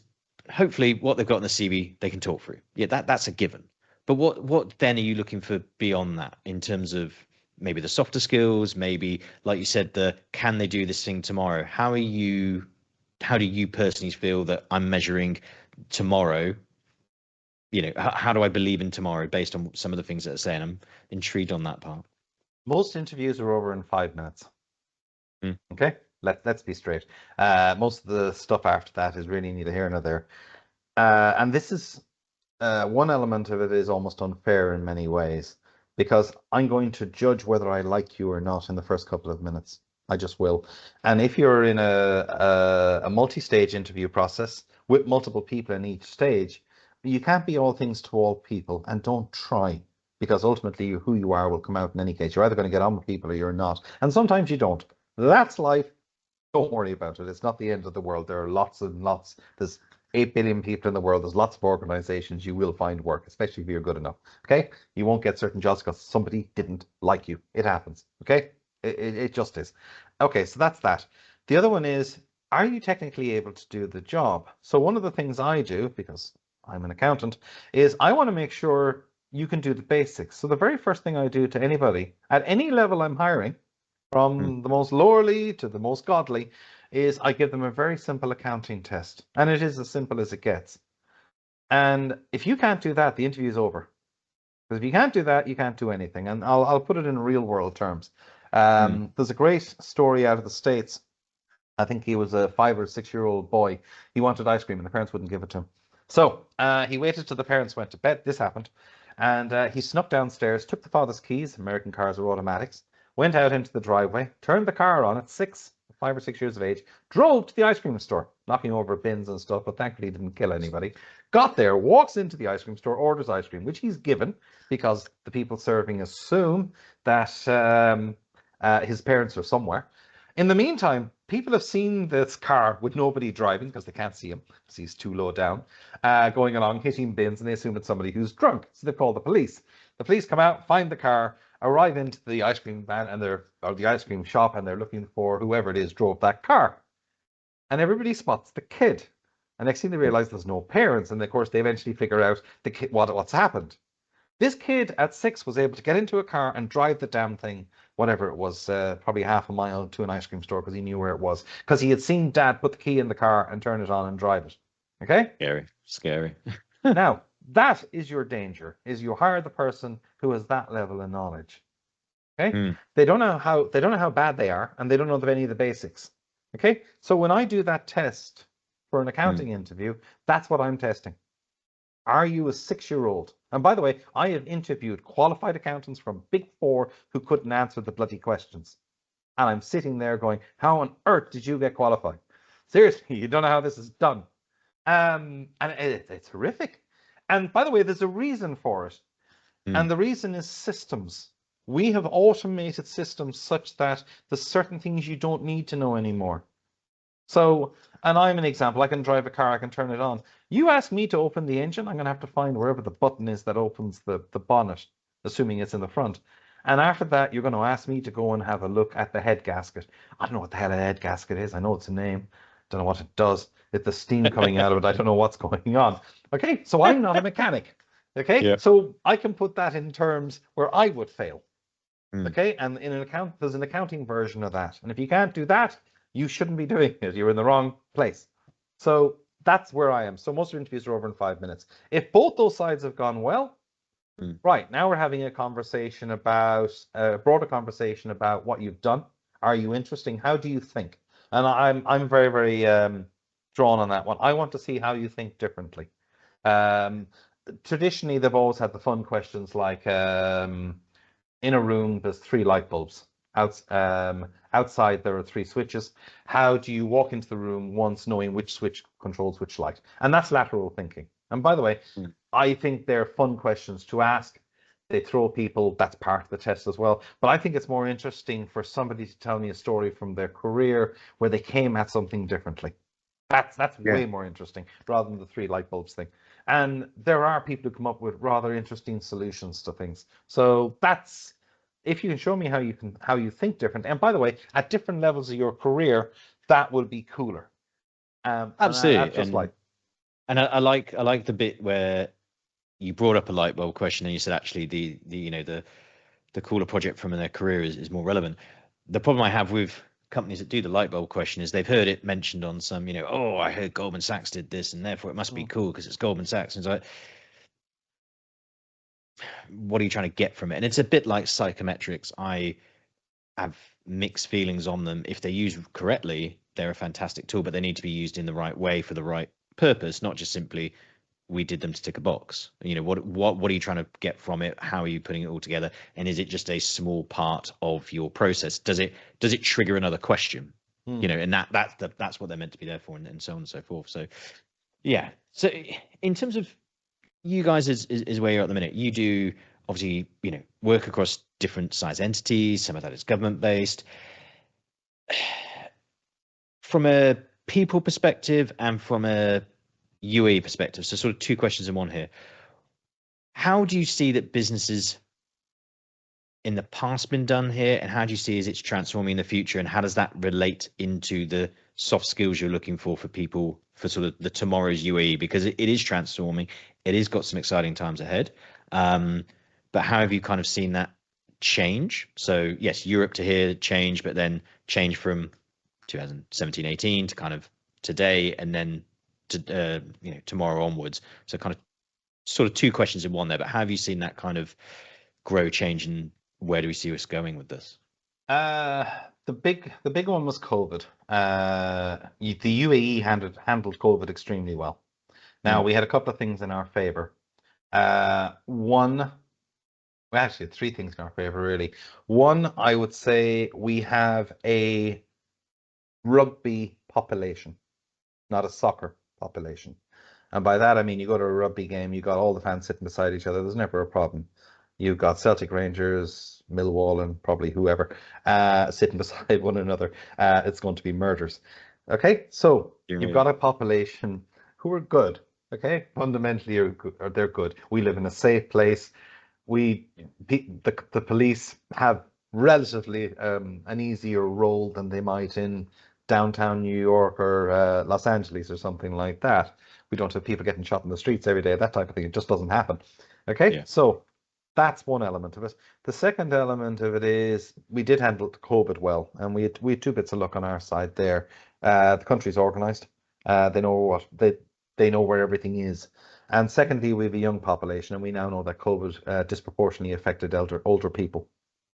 [SPEAKER 2] hopefully, what they've got in the CV, they can talk through. Yeah, that's a given. But what then are you looking for beyond that in terms of maybe the softer skills? Maybe, like you said, can they do this thing tomorrow? How do you personally feel that I'm measuring tomorrow? How do I believe in tomorrow based on some of the things that are saying? I'm intrigued on that part.
[SPEAKER 1] Most interviews are over in 5 minutes. Okay, let's be straight. Most of the stuff after that is really neither here nor there. And this is one element of it is almost unfair in many ways, because I'm going to judge whether I like you or not in the first couple of minutes. I just will. And if you're in a multi-stage interview process with multiple people in each stage, you can't be all things to all people, and don't try, because ultimately who you are will come out in any case. You're either going to get on with people or you're not. And sometimes you don't. That's life. Don't worry about it. It's not the end of the world. There are lots and lots. There's 8 billion people in the world. There's lots of organizations. You will find work, especially if you're good enough. Okay? You won't get certain jobs because somebody didn't like you. It happens. Okay? It just is. Okay, so that's that. The other one is, are you technically able to do the job? So one of the things I do, because I'm an accountant, is I want to make sure you can do the basics. So the very first thing I do to anybody at any level I'm hiring,
[SPEAKER 2] Mm.
[SPEAKER 1] from the most lowly to the most godly, is I give them a very simple accounting test. And it is as simple as it gets. And if you can't do that, the interview is over. Because if you can't do that, you can't do anything. And I'll put it in real world terms.
[SPEAKER 2] Mm.
[SPEAKER 1] There's a great story out of the States. I think he was a 5 or 6 year old boy. He wanted ice cream and the parents wouldn't give it to him. So he waited till the parents went to bed. This happened. And he snuck downstairs, took the father's keys. American cars are automatics. Went out into the driveway, turned the car on at 5 or 6 years of age, drove to the ice cream store, knocking over bins and stuff, but thankfully he didn't kill anybody. Got there, walks into the ice cream store, orders ice cream, which he's given because the people serving assume that his parents are somewhere. In the meantime, people have seen this car with nobody driving because they can't see him because he's too low down, going along, hitting bins, and they assume it's somebody who's drunk. So they call the police. The police come out, find the car, arrive into the ice cream van or the ice cream shop, and they're looking for whoever it is drove that car. And everybody spots the kid. And next thing they realize there's no parents, and of course they eventually figure out the kid, what's happened. This kid at 6 was able to get into a car and drive the damn thing, whatever it was, probably half a mile to an ice cream store because he knew where it was. Because he had seen dad put the key in the car and turn it on and drive it. Okay?
[SPEAKER 2] Scary.
[SPEAKER 1] Now, that is your danger, is you hire the person who has that level of knowledge. Okay?
[SPEAKER 2] Mm.
[SPEAKER 1] They don't know how bad they are, and they don't know any of the basics. Okay? So when I do that test for an accounting interview, that's what I'm testing. Are you a 6-year-old? And by the way, I have interviewed qualified accountants from Big Four who couldn't answer the bloody questions. And I'm sitting there going, how on earth did you get qualified? Seriously, you don't know how this is done. And it's horrific. And by the way, there's a reason for it. And the reason is systems. We have automated systems such that there's certain things you don't need to know anymore. So, and I'm an example. I can drive a car, I can turn it on. You ask me to open the engine, I'm going to have to find wherever the button is that opens the bonnet, assuming it's in the front. And after that, you're going to ask me to go and have a look at the head gasket. I don't know what the hell a head gasket is. I know it's a name. Don't know what it does. It's the steam coming out of it. I don't know what's going on. Okay, so I'm not a mechanic. Okay,
[SPEAKER 2] Yeah.
[SPEAKER 1] so I can put that in terms where I would fail.
[SPEAKER 2] Mm.
[SPEAKER 1] Okay, and there's an accounting version of that. And if you can't do that, you shouldn't be doing it. You're in the wrong place. So that's where I am. So most interviews are over in 5 minutes. If both those sides have gone well, right, now we're having a conversation about a broader conversation about what you've done. Are you interesting? How do you think? And I'm very, very drawn on that one. I want to see how you think differently. Traditionally, they've always had the fun questions like in a room, there's 3 light bulbs. Outside, there are 3 switches. How do you walk into the room once knowing which switch controls which light? And that's lateral thinking. And by the way, I think they're fun questions to ask. They throw people, that's part of the test as well. But I think it's more interesting for somebody to tell me a story from their career where they came at something differently. That's way more interesting rather than the 3 light bulbs thing. And there are people who come up with rather interesting solutions to things. So that's, if you can show me how you think different. And by the way, at different levels of your career, that will be cooler.
[SPEAKER 2] Absolutely. And I like the bit where you brought up a light bulb question and you said actually the cooler project from their career is more relevant. The problem I have with companies that do the light bulb question is they've heard it mentioned on some, oh, I heard Goldman Sachs did this and therefore it must be cool because it's Goldman Sachs. And it's like, what are you trying to get from it? And it's a bit like psychometrics. I have mixed feelings on them. If they're used correctly, they're a fantastic tool, but they need to be used in the right way for the right purpose, not just simply we did them to tick a box. What are you trying to get from it? How are you putting it all together? And is it just a small part of your process? Does it trigger another question? And that's what they're meant to be there for, and so on and so forth. So yeah. So in terms of you guys is where you're at the minute. You do obviously, work across different size entities. Some of that is government based. From a people perspective and from a UE perspective, so sort of 2 questions in one here. How do you see that businesses in the past been done here, and how do you see as it's transforming in the future, and how does that relate into the soft skills you're looking for people for sort of the tomorrow's UE? Because it is transforming, it has got some exciting times ahead. But how have you kind of seen that change? So yes, Europe to here change, but then change from 2017, 18 to kind of today, and then to tomorrow onwards. So kind of sort of two questions in one there. But how have you seen that kind of grow, change, and where do we see us going with this?
[SPEAKER 1] The big one was COVID. The UAE handled COVID extremely well. Now, we had a couple of things in our favor. One, well, actually, three things in our favor, really. One, I would say we have a rugby population, not a soccer population. And by that, I mean, you go to a rugby game, you got all the fans sitting beside each other. There's never a problem. You've got Celtic, Rangers, Millwall, and probably whoever sitting beside one another. It's going to be murders. Okay, so you've got a population who are good. Okay, fundamentally, they're good. We live in a safe place. The police have relatively an easier role than they might in downtown New York or Los Angeles or something like that. We don't have people getting shot in the streets every day, that type of thing. It just doesn't happen. Okay, so that's one element of it. The second element of it is we did handle COVID well, and we had two bits of luck on our side there. The country's organised. They know they know where everything is. And secondly, we have a young population, and we now know that COVID disproportionately affected older people.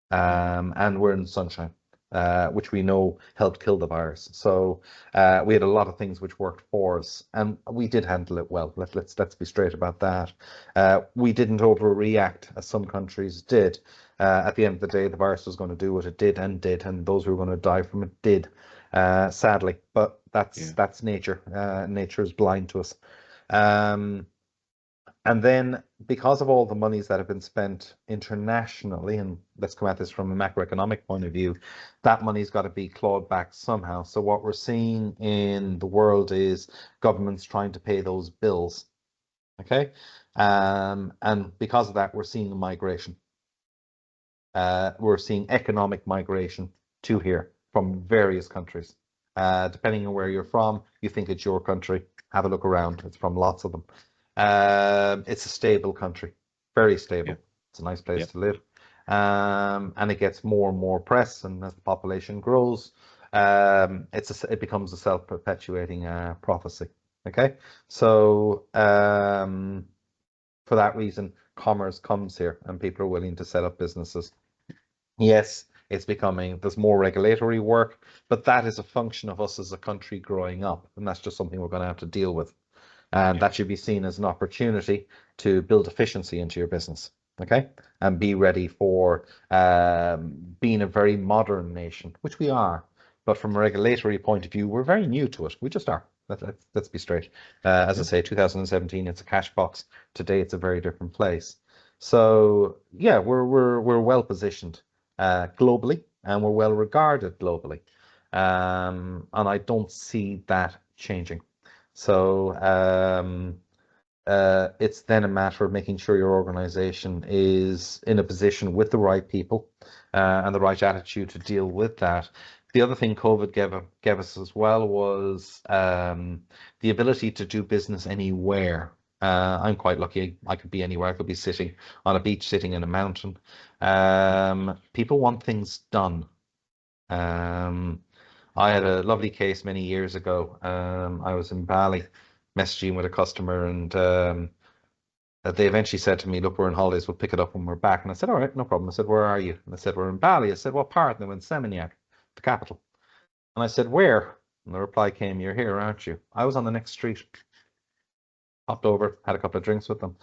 [SPEAKER 1] And we're in the sunshine, which we know helped kill the virus. So we had a lot of things which worked for us, and we did handle it well. Let's be straight about that. We didn't overreact as some countries did. At the end of the day, the virus was going to do what it did, and those who were going to die from it did, sadly. But that's nature. Nature is blind to us. And then, because of all the monies that have been spent internationally, and let's come at this from a macroeconomic point of view, that money's got to be clawed back somehow. So what we're seeing in the world is governments trying to pay those bills. Okay, and because of that, we're seeing migration. We're seeing economic migration to here from various countries. Depending on where you're from, you think it's your country. Have a look around. It's from lots of them. It's a stable country, very stable. It's a nice place to live. And it gets more and more press, and as the population grows, it becomes a self-perpetuating prophecy. Okay, so for that reason, commerce comes here, and people are willing to set up businesses. Yes, there's more regulatory work, but that is a function of us as a country growing up, and that's just something we're going to have to deal with. And that should be seen as an opportunity to build efficiency into your business, okay? And be ready for being a very modern nation, which we are. But from a regulatory point of view, we're very new to it. We just are. Let's be straight. As I say, 2017, it's a cash box. Today, it's a very different place. So yeah, we're well positioned globally, and we're well regarded globally. And I don't see that changing. So it's then a matter of making sure your organization is in a position with the right people and the right attitude to deal with that. The other thing COVID gave us as well was the ability to do business anywhere. I'm quite lucky. I could be anywhere. I could be sitting on a beach, sitting in a mountain. People want things done. I had a lovely case many years ago. I was in Bali messaging with a customer, and they eventually said to me, look, we're on holidays, we'll pick it up when we're back. And I said, all right, no problem. I said, where are you? And they said, we're in Bali. I said, what part? And they went, Seminyak, the capital. And I said, where? And the reply came, you're here, aren't you? I was on the next street. Hopped over, had a couple of drinks with them.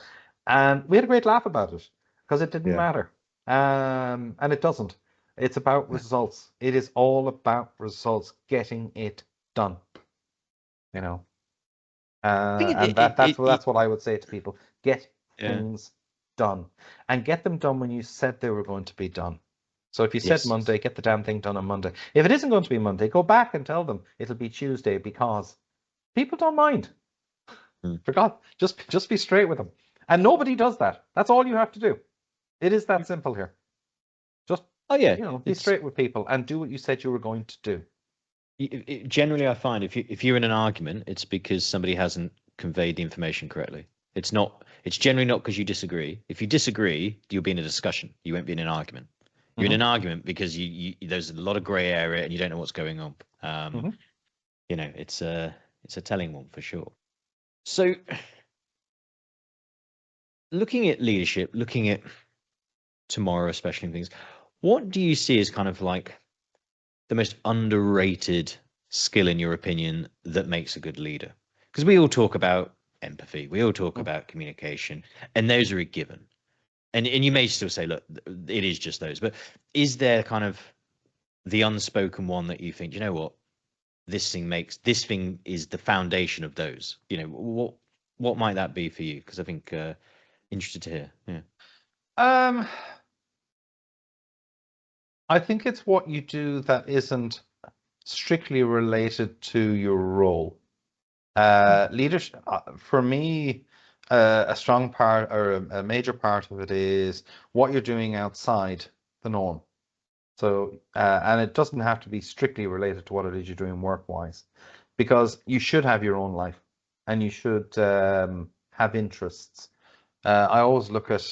[SPEAKER 1] And we had a great laugh about it because it didn't matter. And it doesn't. It's about results. It is all about results, getting it done. You know, and that's what I would say to people: get things done, and get them done when you said they were going to be done. So if you said Monday, get the damn thing done on Monday. If it isn't going to be Monday, go back and tell them it'll be Tuesday, because people don't mind. For God, just be straight with them, and nobody does that. That's all you have to do. It is that simple here. Just be straight with people and do what you said you were going to do.
[SPEAKER 2] Generally, I find if you're in an argument, it's because somebody hasn't conveyed the information correctly. It's not. It's generally not because you disagree. If you disagree, you'll be in a discussion. You won't be in an argument. You're in
[SPEAKER 1] Hmm.
[SPEAKER 2] an argument because there's a lot of grey area and you don't know what's going on.
[SPEAKER 1] Hmm.
[SPEAKER 2] It's a telling one for sure. So, looking at leadership, looking at tomorrow, especially in things, what do you see as kind of like the most underrated skill, in your opinion, that makes a good leader? Because we all talk about empathy, we all talk about communication, and those are a given. And you may still say, look, it is just those, but is there kind of the unspoken one that you think, you know what, this thing is the foundation of those? What might that be for you? Because I think interested to hear. Yeah.
[SPEAKER 1] Um, I think it's what you do that isn't strictly related to your role. Leadership, for me, a strong part or a major part of it is what you're doing outside the norm. So, and it doesn't have to be strictly related to what it is you're doing work-wise, because you should have your own life and you should have interests. I always look at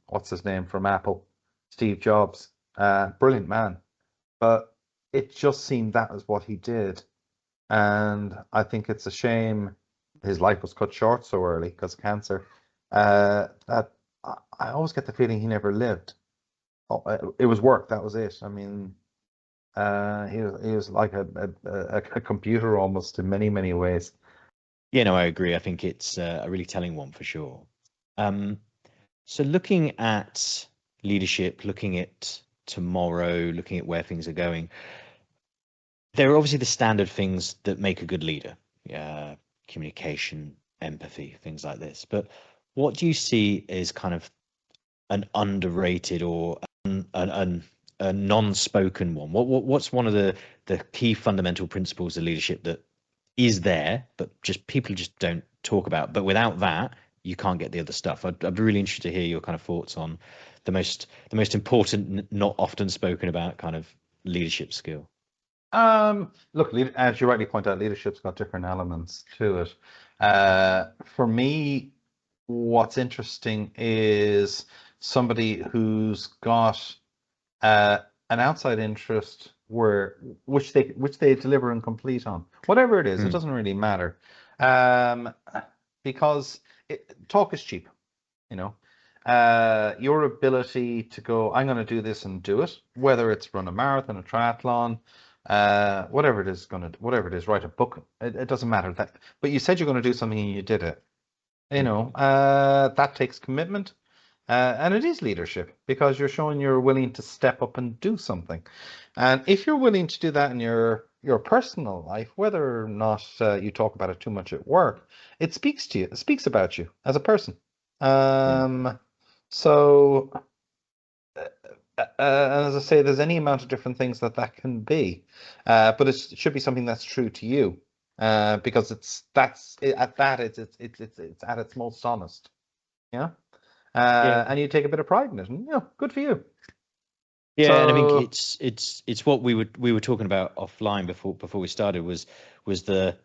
[SPEAKER 1] what's his name from Apple, Steve Jobs, brilliant man, but it just seemed that was what he did. And I think it's a shame his life was cut short so early because of cancer. That I always get the feeling he never lived. Oh, it was work, that was it. I mean, he was like a computer almost in many, many ways.
[SPEAKER 2] Yeah, no, I agree. I think it's a really telling one for sure. Um, so looking at leadership, looking at tomorrow, looking at where things are going, there are obviously the standard things that make a good leader, communication, empathy, things like this. But what do you see as kind of an underrated or a non-spoken one? What's one of the key fundamental principles of leadership that is there, but just people just don't talk about? But without that, you can't get the other stuff. I'd be really interested to hear your kind of thoughts on the most important, not often spoken about kind of leadership skill.
[SPEAKER 1] Look, as you rightly point out, leadership's got different elements to it. For me, what's interesting is somebody who's got an outside interest which they deliver and complete on. Whatever it is, it
[SPEAKER 2] Mm,
[SPEAKER 1] doesn't really matter. Um, because talk is cheap, you know. Your ability to go, I'm going to do this and do it, whether it's run a marathon, a triathlon, whatever it is, write a book. It doesn't matter that. But you said you're going to do something and you did it.
[SPEAKER 2] mm.
[SPEAKER 1] That takes commitment, and it is leadership because you're showing you're willing to step up and do something. And if you're willing to do that in your personal life, whether or not you talk about it too much at work, it speaks to you. It speaks about you as a person.
[SPEAKER 2] Yeah.
[SPEAKER 1] So, as I say, there's any amount of different things that can be, but it should be something that's true to you, because it's at its most honest, yeah.
[SPEAKER 2] Yeah.
[SPEAKER 1] And you take a bit of pride in it, and good for you.
[SPEAKER 2] Yeah, and I think
[SPEAKER 1] So,
[SPEAKER 2] it's what we were talking about offline before we started was the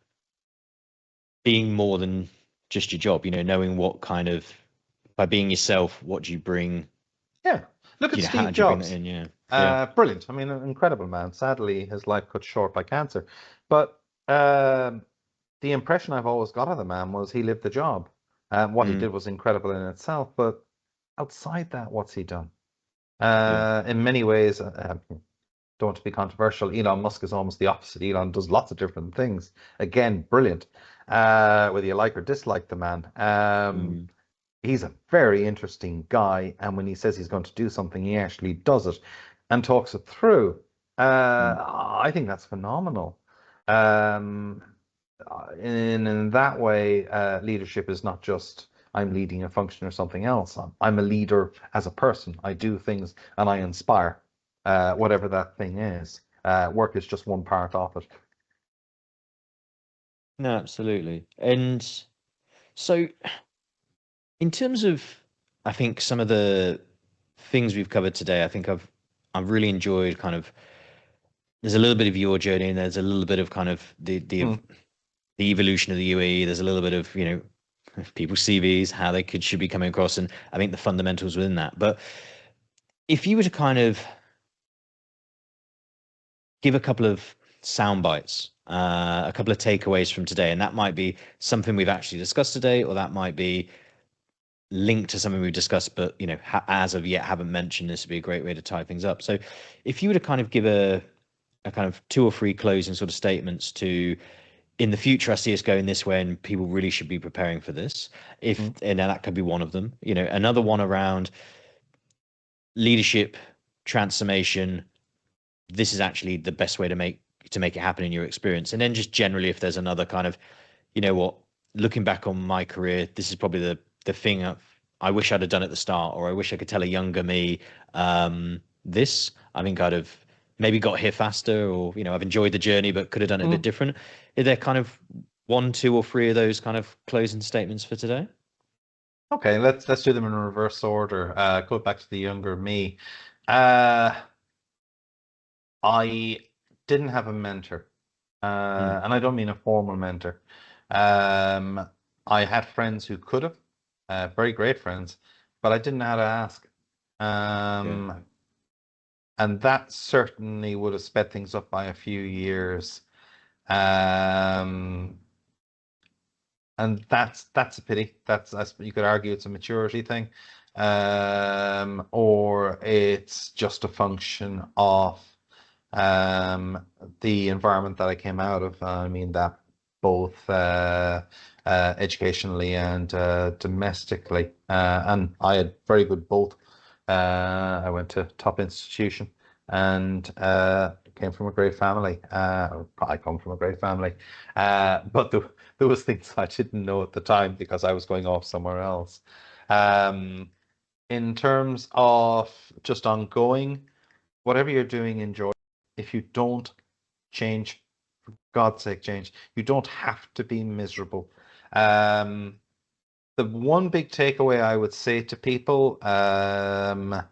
[SPEAKER 2] being more than just your job, knowing what kind of, by being yourself, what do you bring,
[SPEAKER 1] yeah, look at
[SPEAKER 2] how
[SPEAKER 1] Steve
[SPEAKER 2] do you bring that
[SPEAKER 1] Jobs.
[SPEAKER 2] in? Yeah. Yeah.
[SPEAKER 1] Brilliant. I mean, an incredible man. Sadly, his life cut short by cancer, but the impression I've always got of the man was he lived the job. What he
[SPEAKER 2] Mm,
[SPEAKER 1] did was incredible in itself, but outside that, what's he done?
[SPEAKER 2] yeah.
[SPEAKER 1] In many ways, don't want to be controversial. Elon Musk is almost the opposite. Elon does lots of different things. Again, brilliant. Whether you like or dislike the man,
[SPEAKER 2] Mm,
[SPEAKER 1] he's a very interesting guy. And when he says he's going to do something, he actually does it and talks it through.
[SPEAKER 2] mm.
[SPEAKER 1] I think that's phenomenal. Um, in that way, leadership is not just I'm leading a function or something else. I'm a leader as a person. I do things and I inspire, whatever that thing is. Work is just one part of it.
[SPEAKER 2] No, absolutely. And so, in terms of, I think some of the things we've covered today, I think I've really enjoyed kind of. There's a little bit of your journey, and there's a little bit of kind of the
[SPEAKER 1] Mm,
[SPEAKER 2] evolution of the UAE. There's a little bit of people's CVs, how they should be coming across, and I think the fundamentals within that. But if you were to kind of give a couple of sound bites, a couple of takeaways from today, and that might be something we've actually discussed today, or that might be linked to something we've discussed, but as of yet haven't mentioned. This would be a great way to tie things up. So, if you were to kind of give a kind of 2 or 3 closing sort of statements to, in the future, I see us going this way, and people really should be preparing for this. And that could be one of them. Another one around leadership transformation. This is actually the best way to make it happen in your experience. And then just generally, if there's another kind of, looking back on my career, this is probably the thing I wish I'd have done at the start, or I wish I could tell a younger me this. I think I'd have maybe got here faster, or I've enjoyed the journey, but could have done it a bit different. Are there kind of 1, 2, or 3 of those kind of closing statements for today?
[SPEAKER 1] Okay, let's do them in reverse order. Go back to the younger me. I didn't have a mentor, and I don't mean a formal mentor. I had friends who could have, very great friends, but I didn't know how to ask. And that certainly would have sped things up by a few years. And that's a pity. That's you could argue it's a maturity thing, or it's just a function of the environment that I came out of. I mean that both educationally and domestically, and I had very good both. I went to top institution and came from a great family. I come from a great family, but there was things I didn't know at the time because I was going off somewhere else. In terms of just ongoing, whatever you're doing, enjoy. If you don't change, for God's sake, change. You don't have to be miserable. The one big takeaway I would say to people, and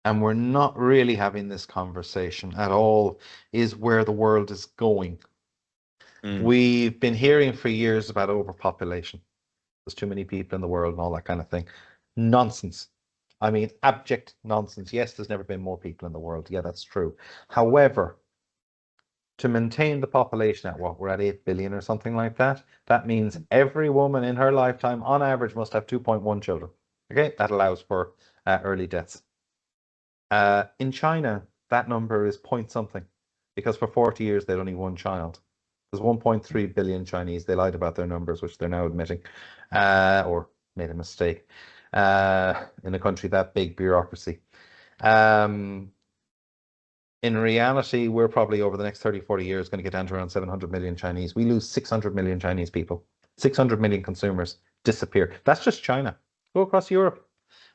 [SPEAKER 1] we're not really having this conversation at all, is where the world is going. We've been hearing for years about overpopulation. There's too many people in the world and all that kind of thing. Nonsense. I mean, abject nonsense. Yes, there's never been more people in the world. Yeah, that's true. However, to maintain the population at what we're at 8 billion or something like that, that means every woman in her lifetime on average must have 2.1 children. Okay, that allows for early deaths. In China, that number is point something, because for 40 years they'd only 1 child. There's 1.3 billion Chinese. They lied about their numbers, which they're now admitting, or made a mistake. In a country that big, bureaucracy. In reality, we're probably over the next 30, 40 years going to get down to around 700 million Chinese. We lose 600 million Chinese people. 600 million consumers disappear. That's just China. Go across Europe.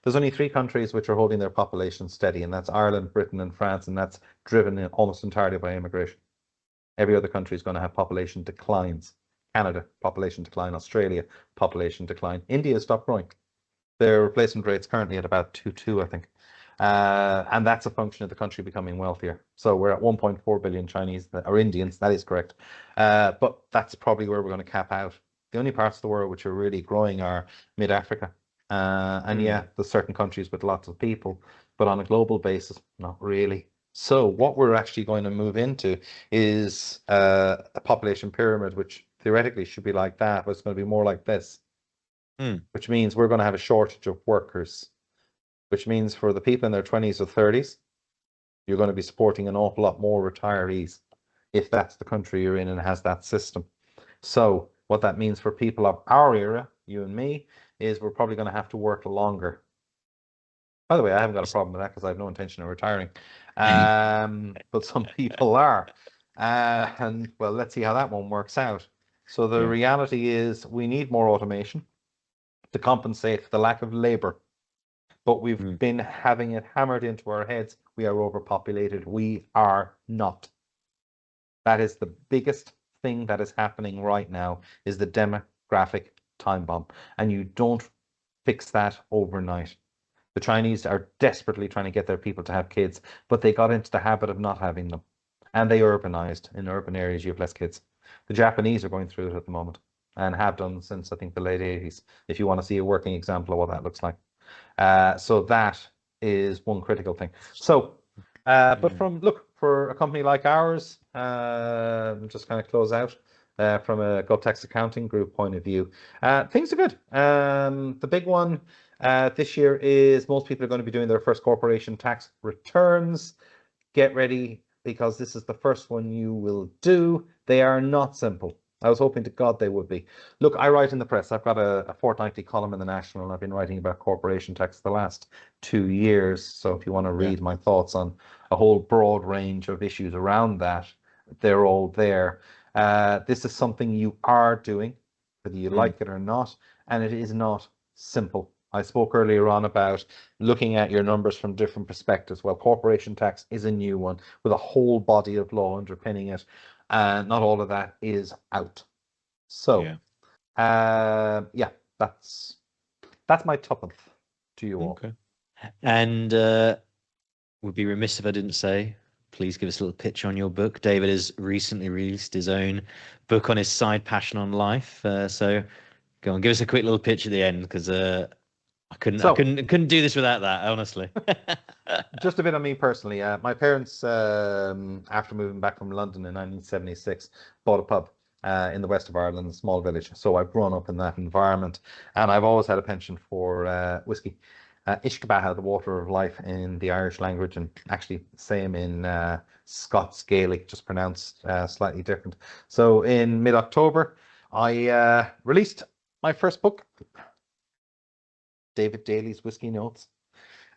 [SPEAKER 1] There's only 3 countries which are holding their population steady, and that's Ireland, Britain, and France, and that's driven almost entirely by immigration. Every other country is going to have population declines. Canada, population decline. Australia, population decline. India has stopped growing. Their replacement rate's currently at about 2.2, I think. And that's a function of the country becoming wealthier. So we're at 1.4 billion Chinese, or Indians, that is correct. But that's probably where we're going to cap out. The only parts of the world which are really growing are mid-Africa. And yeah, there's certain countries with lots of people, but on a global basis, not really. So what we're actually going to move into is a population pyramid, which theoretically should be like that, but it's going to be more like this. Which means we're going to have a shortage of workers, which means for the people in their 20s or 30s, you're going to be supporting an awful lot more retirees if that's the country you're in and has that system. So what that means for people of our era, you and me, is we're probably going to have to work longer. By the way, I haven't got a problem with that because I have no intention of retiring. But some people are. And well, let's see how that one works out. So the reality is we need more automation to compensate for the lack of labor. But we've been having it hammered into our heads. We are overpopulated. We are not. That is the biggest thing that is happening right now, is the demographic time bomb. And you don't fix that overnight. The Chinese are desperately trying to get their people to have kids, but they got into the habit of not having them. And they urbanized. In urban areas, you have less kids. The Japanese are going through it at the moment. and have done since, I think, the late 80s, if you want to see a working example of what that looks like. So that is one critical thing. So, but for a company like ours, just kind of close out from a GovTax accounting group point of view, things are good. The big one this year is most people are going to be doing their first corporation tax returns. Get ready, because this is the first one you will do. They are not simple. I was hoping to God they would be. Look, I write in the press. I've got a fortnightly column in the National, and I've been writing about corporation tax the last 2 years. So if you want to read my thoughts on a whole broad range of issues around that, they're all there. This is something you are doing, whether you like it or not, and it is not simple. I spoke earlier on about looking at your numbers from different perspectives. Well, corporation tax is a new one with a whole body of law underpinning it, and not all of that is out. So, yeah, that's my tuppence to you all.
[SPEAKER 2] Okay. And would be remiss if I didn't say, please give us a little pitch on your book. David has recently released his own book on his side passion on life. So go on, give us a quick little pitch at the end, because I couldn't do this without that, honestly.
[SPEAKER 1] Just a bit on me personally. My parents, after moving back from London in 1976, bought a pub in the west of Ireland, a small village. So I've grown up in that environment, and I've always had a penchant for whiskey. Ishkabaha, the water of life in the Irish language, and actually same in Scots Gaelic, just pronounced slightly different. So in mid-October, I released my first book, David Daly's Whiskey Notes.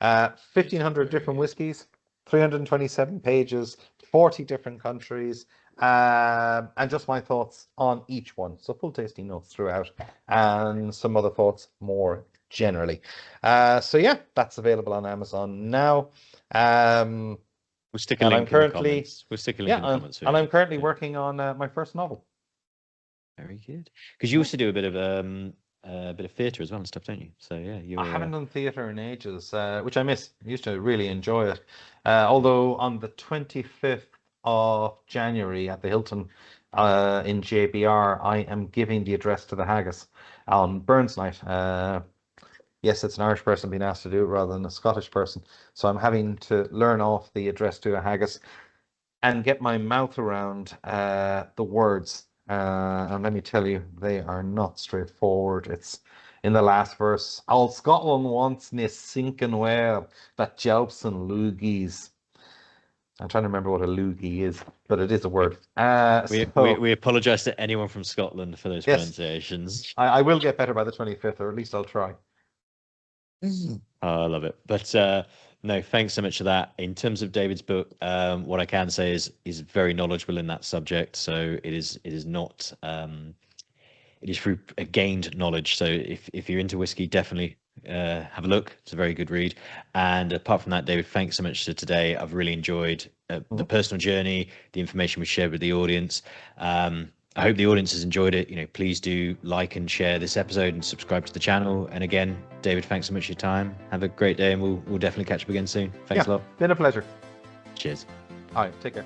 [SPEAKER 1] 1,500 different whiskies, 327 pages, 40 different countries, and just my thoughts on each one. So full tasting notes throughout, and some other thoughts more generally. So yeah, that's available on Amazon now.
[SPEAKER 2] We'll stick a link in the comments. We'll stick a link in the comments.
[SPEAKER 1] And I'm currently working on my first novel.
[SPEAKER 2] Very good. Because you also do a bit of theatre as well and stuff, don't you? So yeah,
[SPEAKER 1] I haven't done theatre in ages, which I miss. I used to really enjoy it. Although on the 25th of January at the Hilton in JBR, I am giving the address to the Haggis on Burns Night. Yes, it's an Irish person being asked to do it rather than a Scottish person. So I'm having to learn off the address to a Haggis and get my mouth around the words. And let me tell you, they are not straightforward. It's in the last verse. All Scotland wants me sinking well, that jobs and loogies. I'm trying to remember what a loogie is, but it is a word.
[SPEAKER 2] We apologise to anyone from Scotland for those pronunciations.
[SPEAKER 1] I will get better by the 25th, or at least I'll try.
[SPEAKER 2] Oh, I love it. But no, thanks so much for that. In terms of David's book, what I can say is he's very knowledgeable in that subject. So it is not it is through a gained knowledge. So if you're into whiskey, definitely have a look. It's a very good read. And apart from that, David, thanks so much for today. I've really enjoyed the personal journey, the information we shared with the audience. I hope the audience has enjoyed it. Please do like and share this episode and subscribe to the channel. And again, David, thanks so much for your time. Have a great day, and we'll definitely catch up again soon. Thanks a lot.
[SPEAKER 1] Been a pleasure.
[SPEAKER 2] Cheers.
[SPEAKER 1] All right, take care.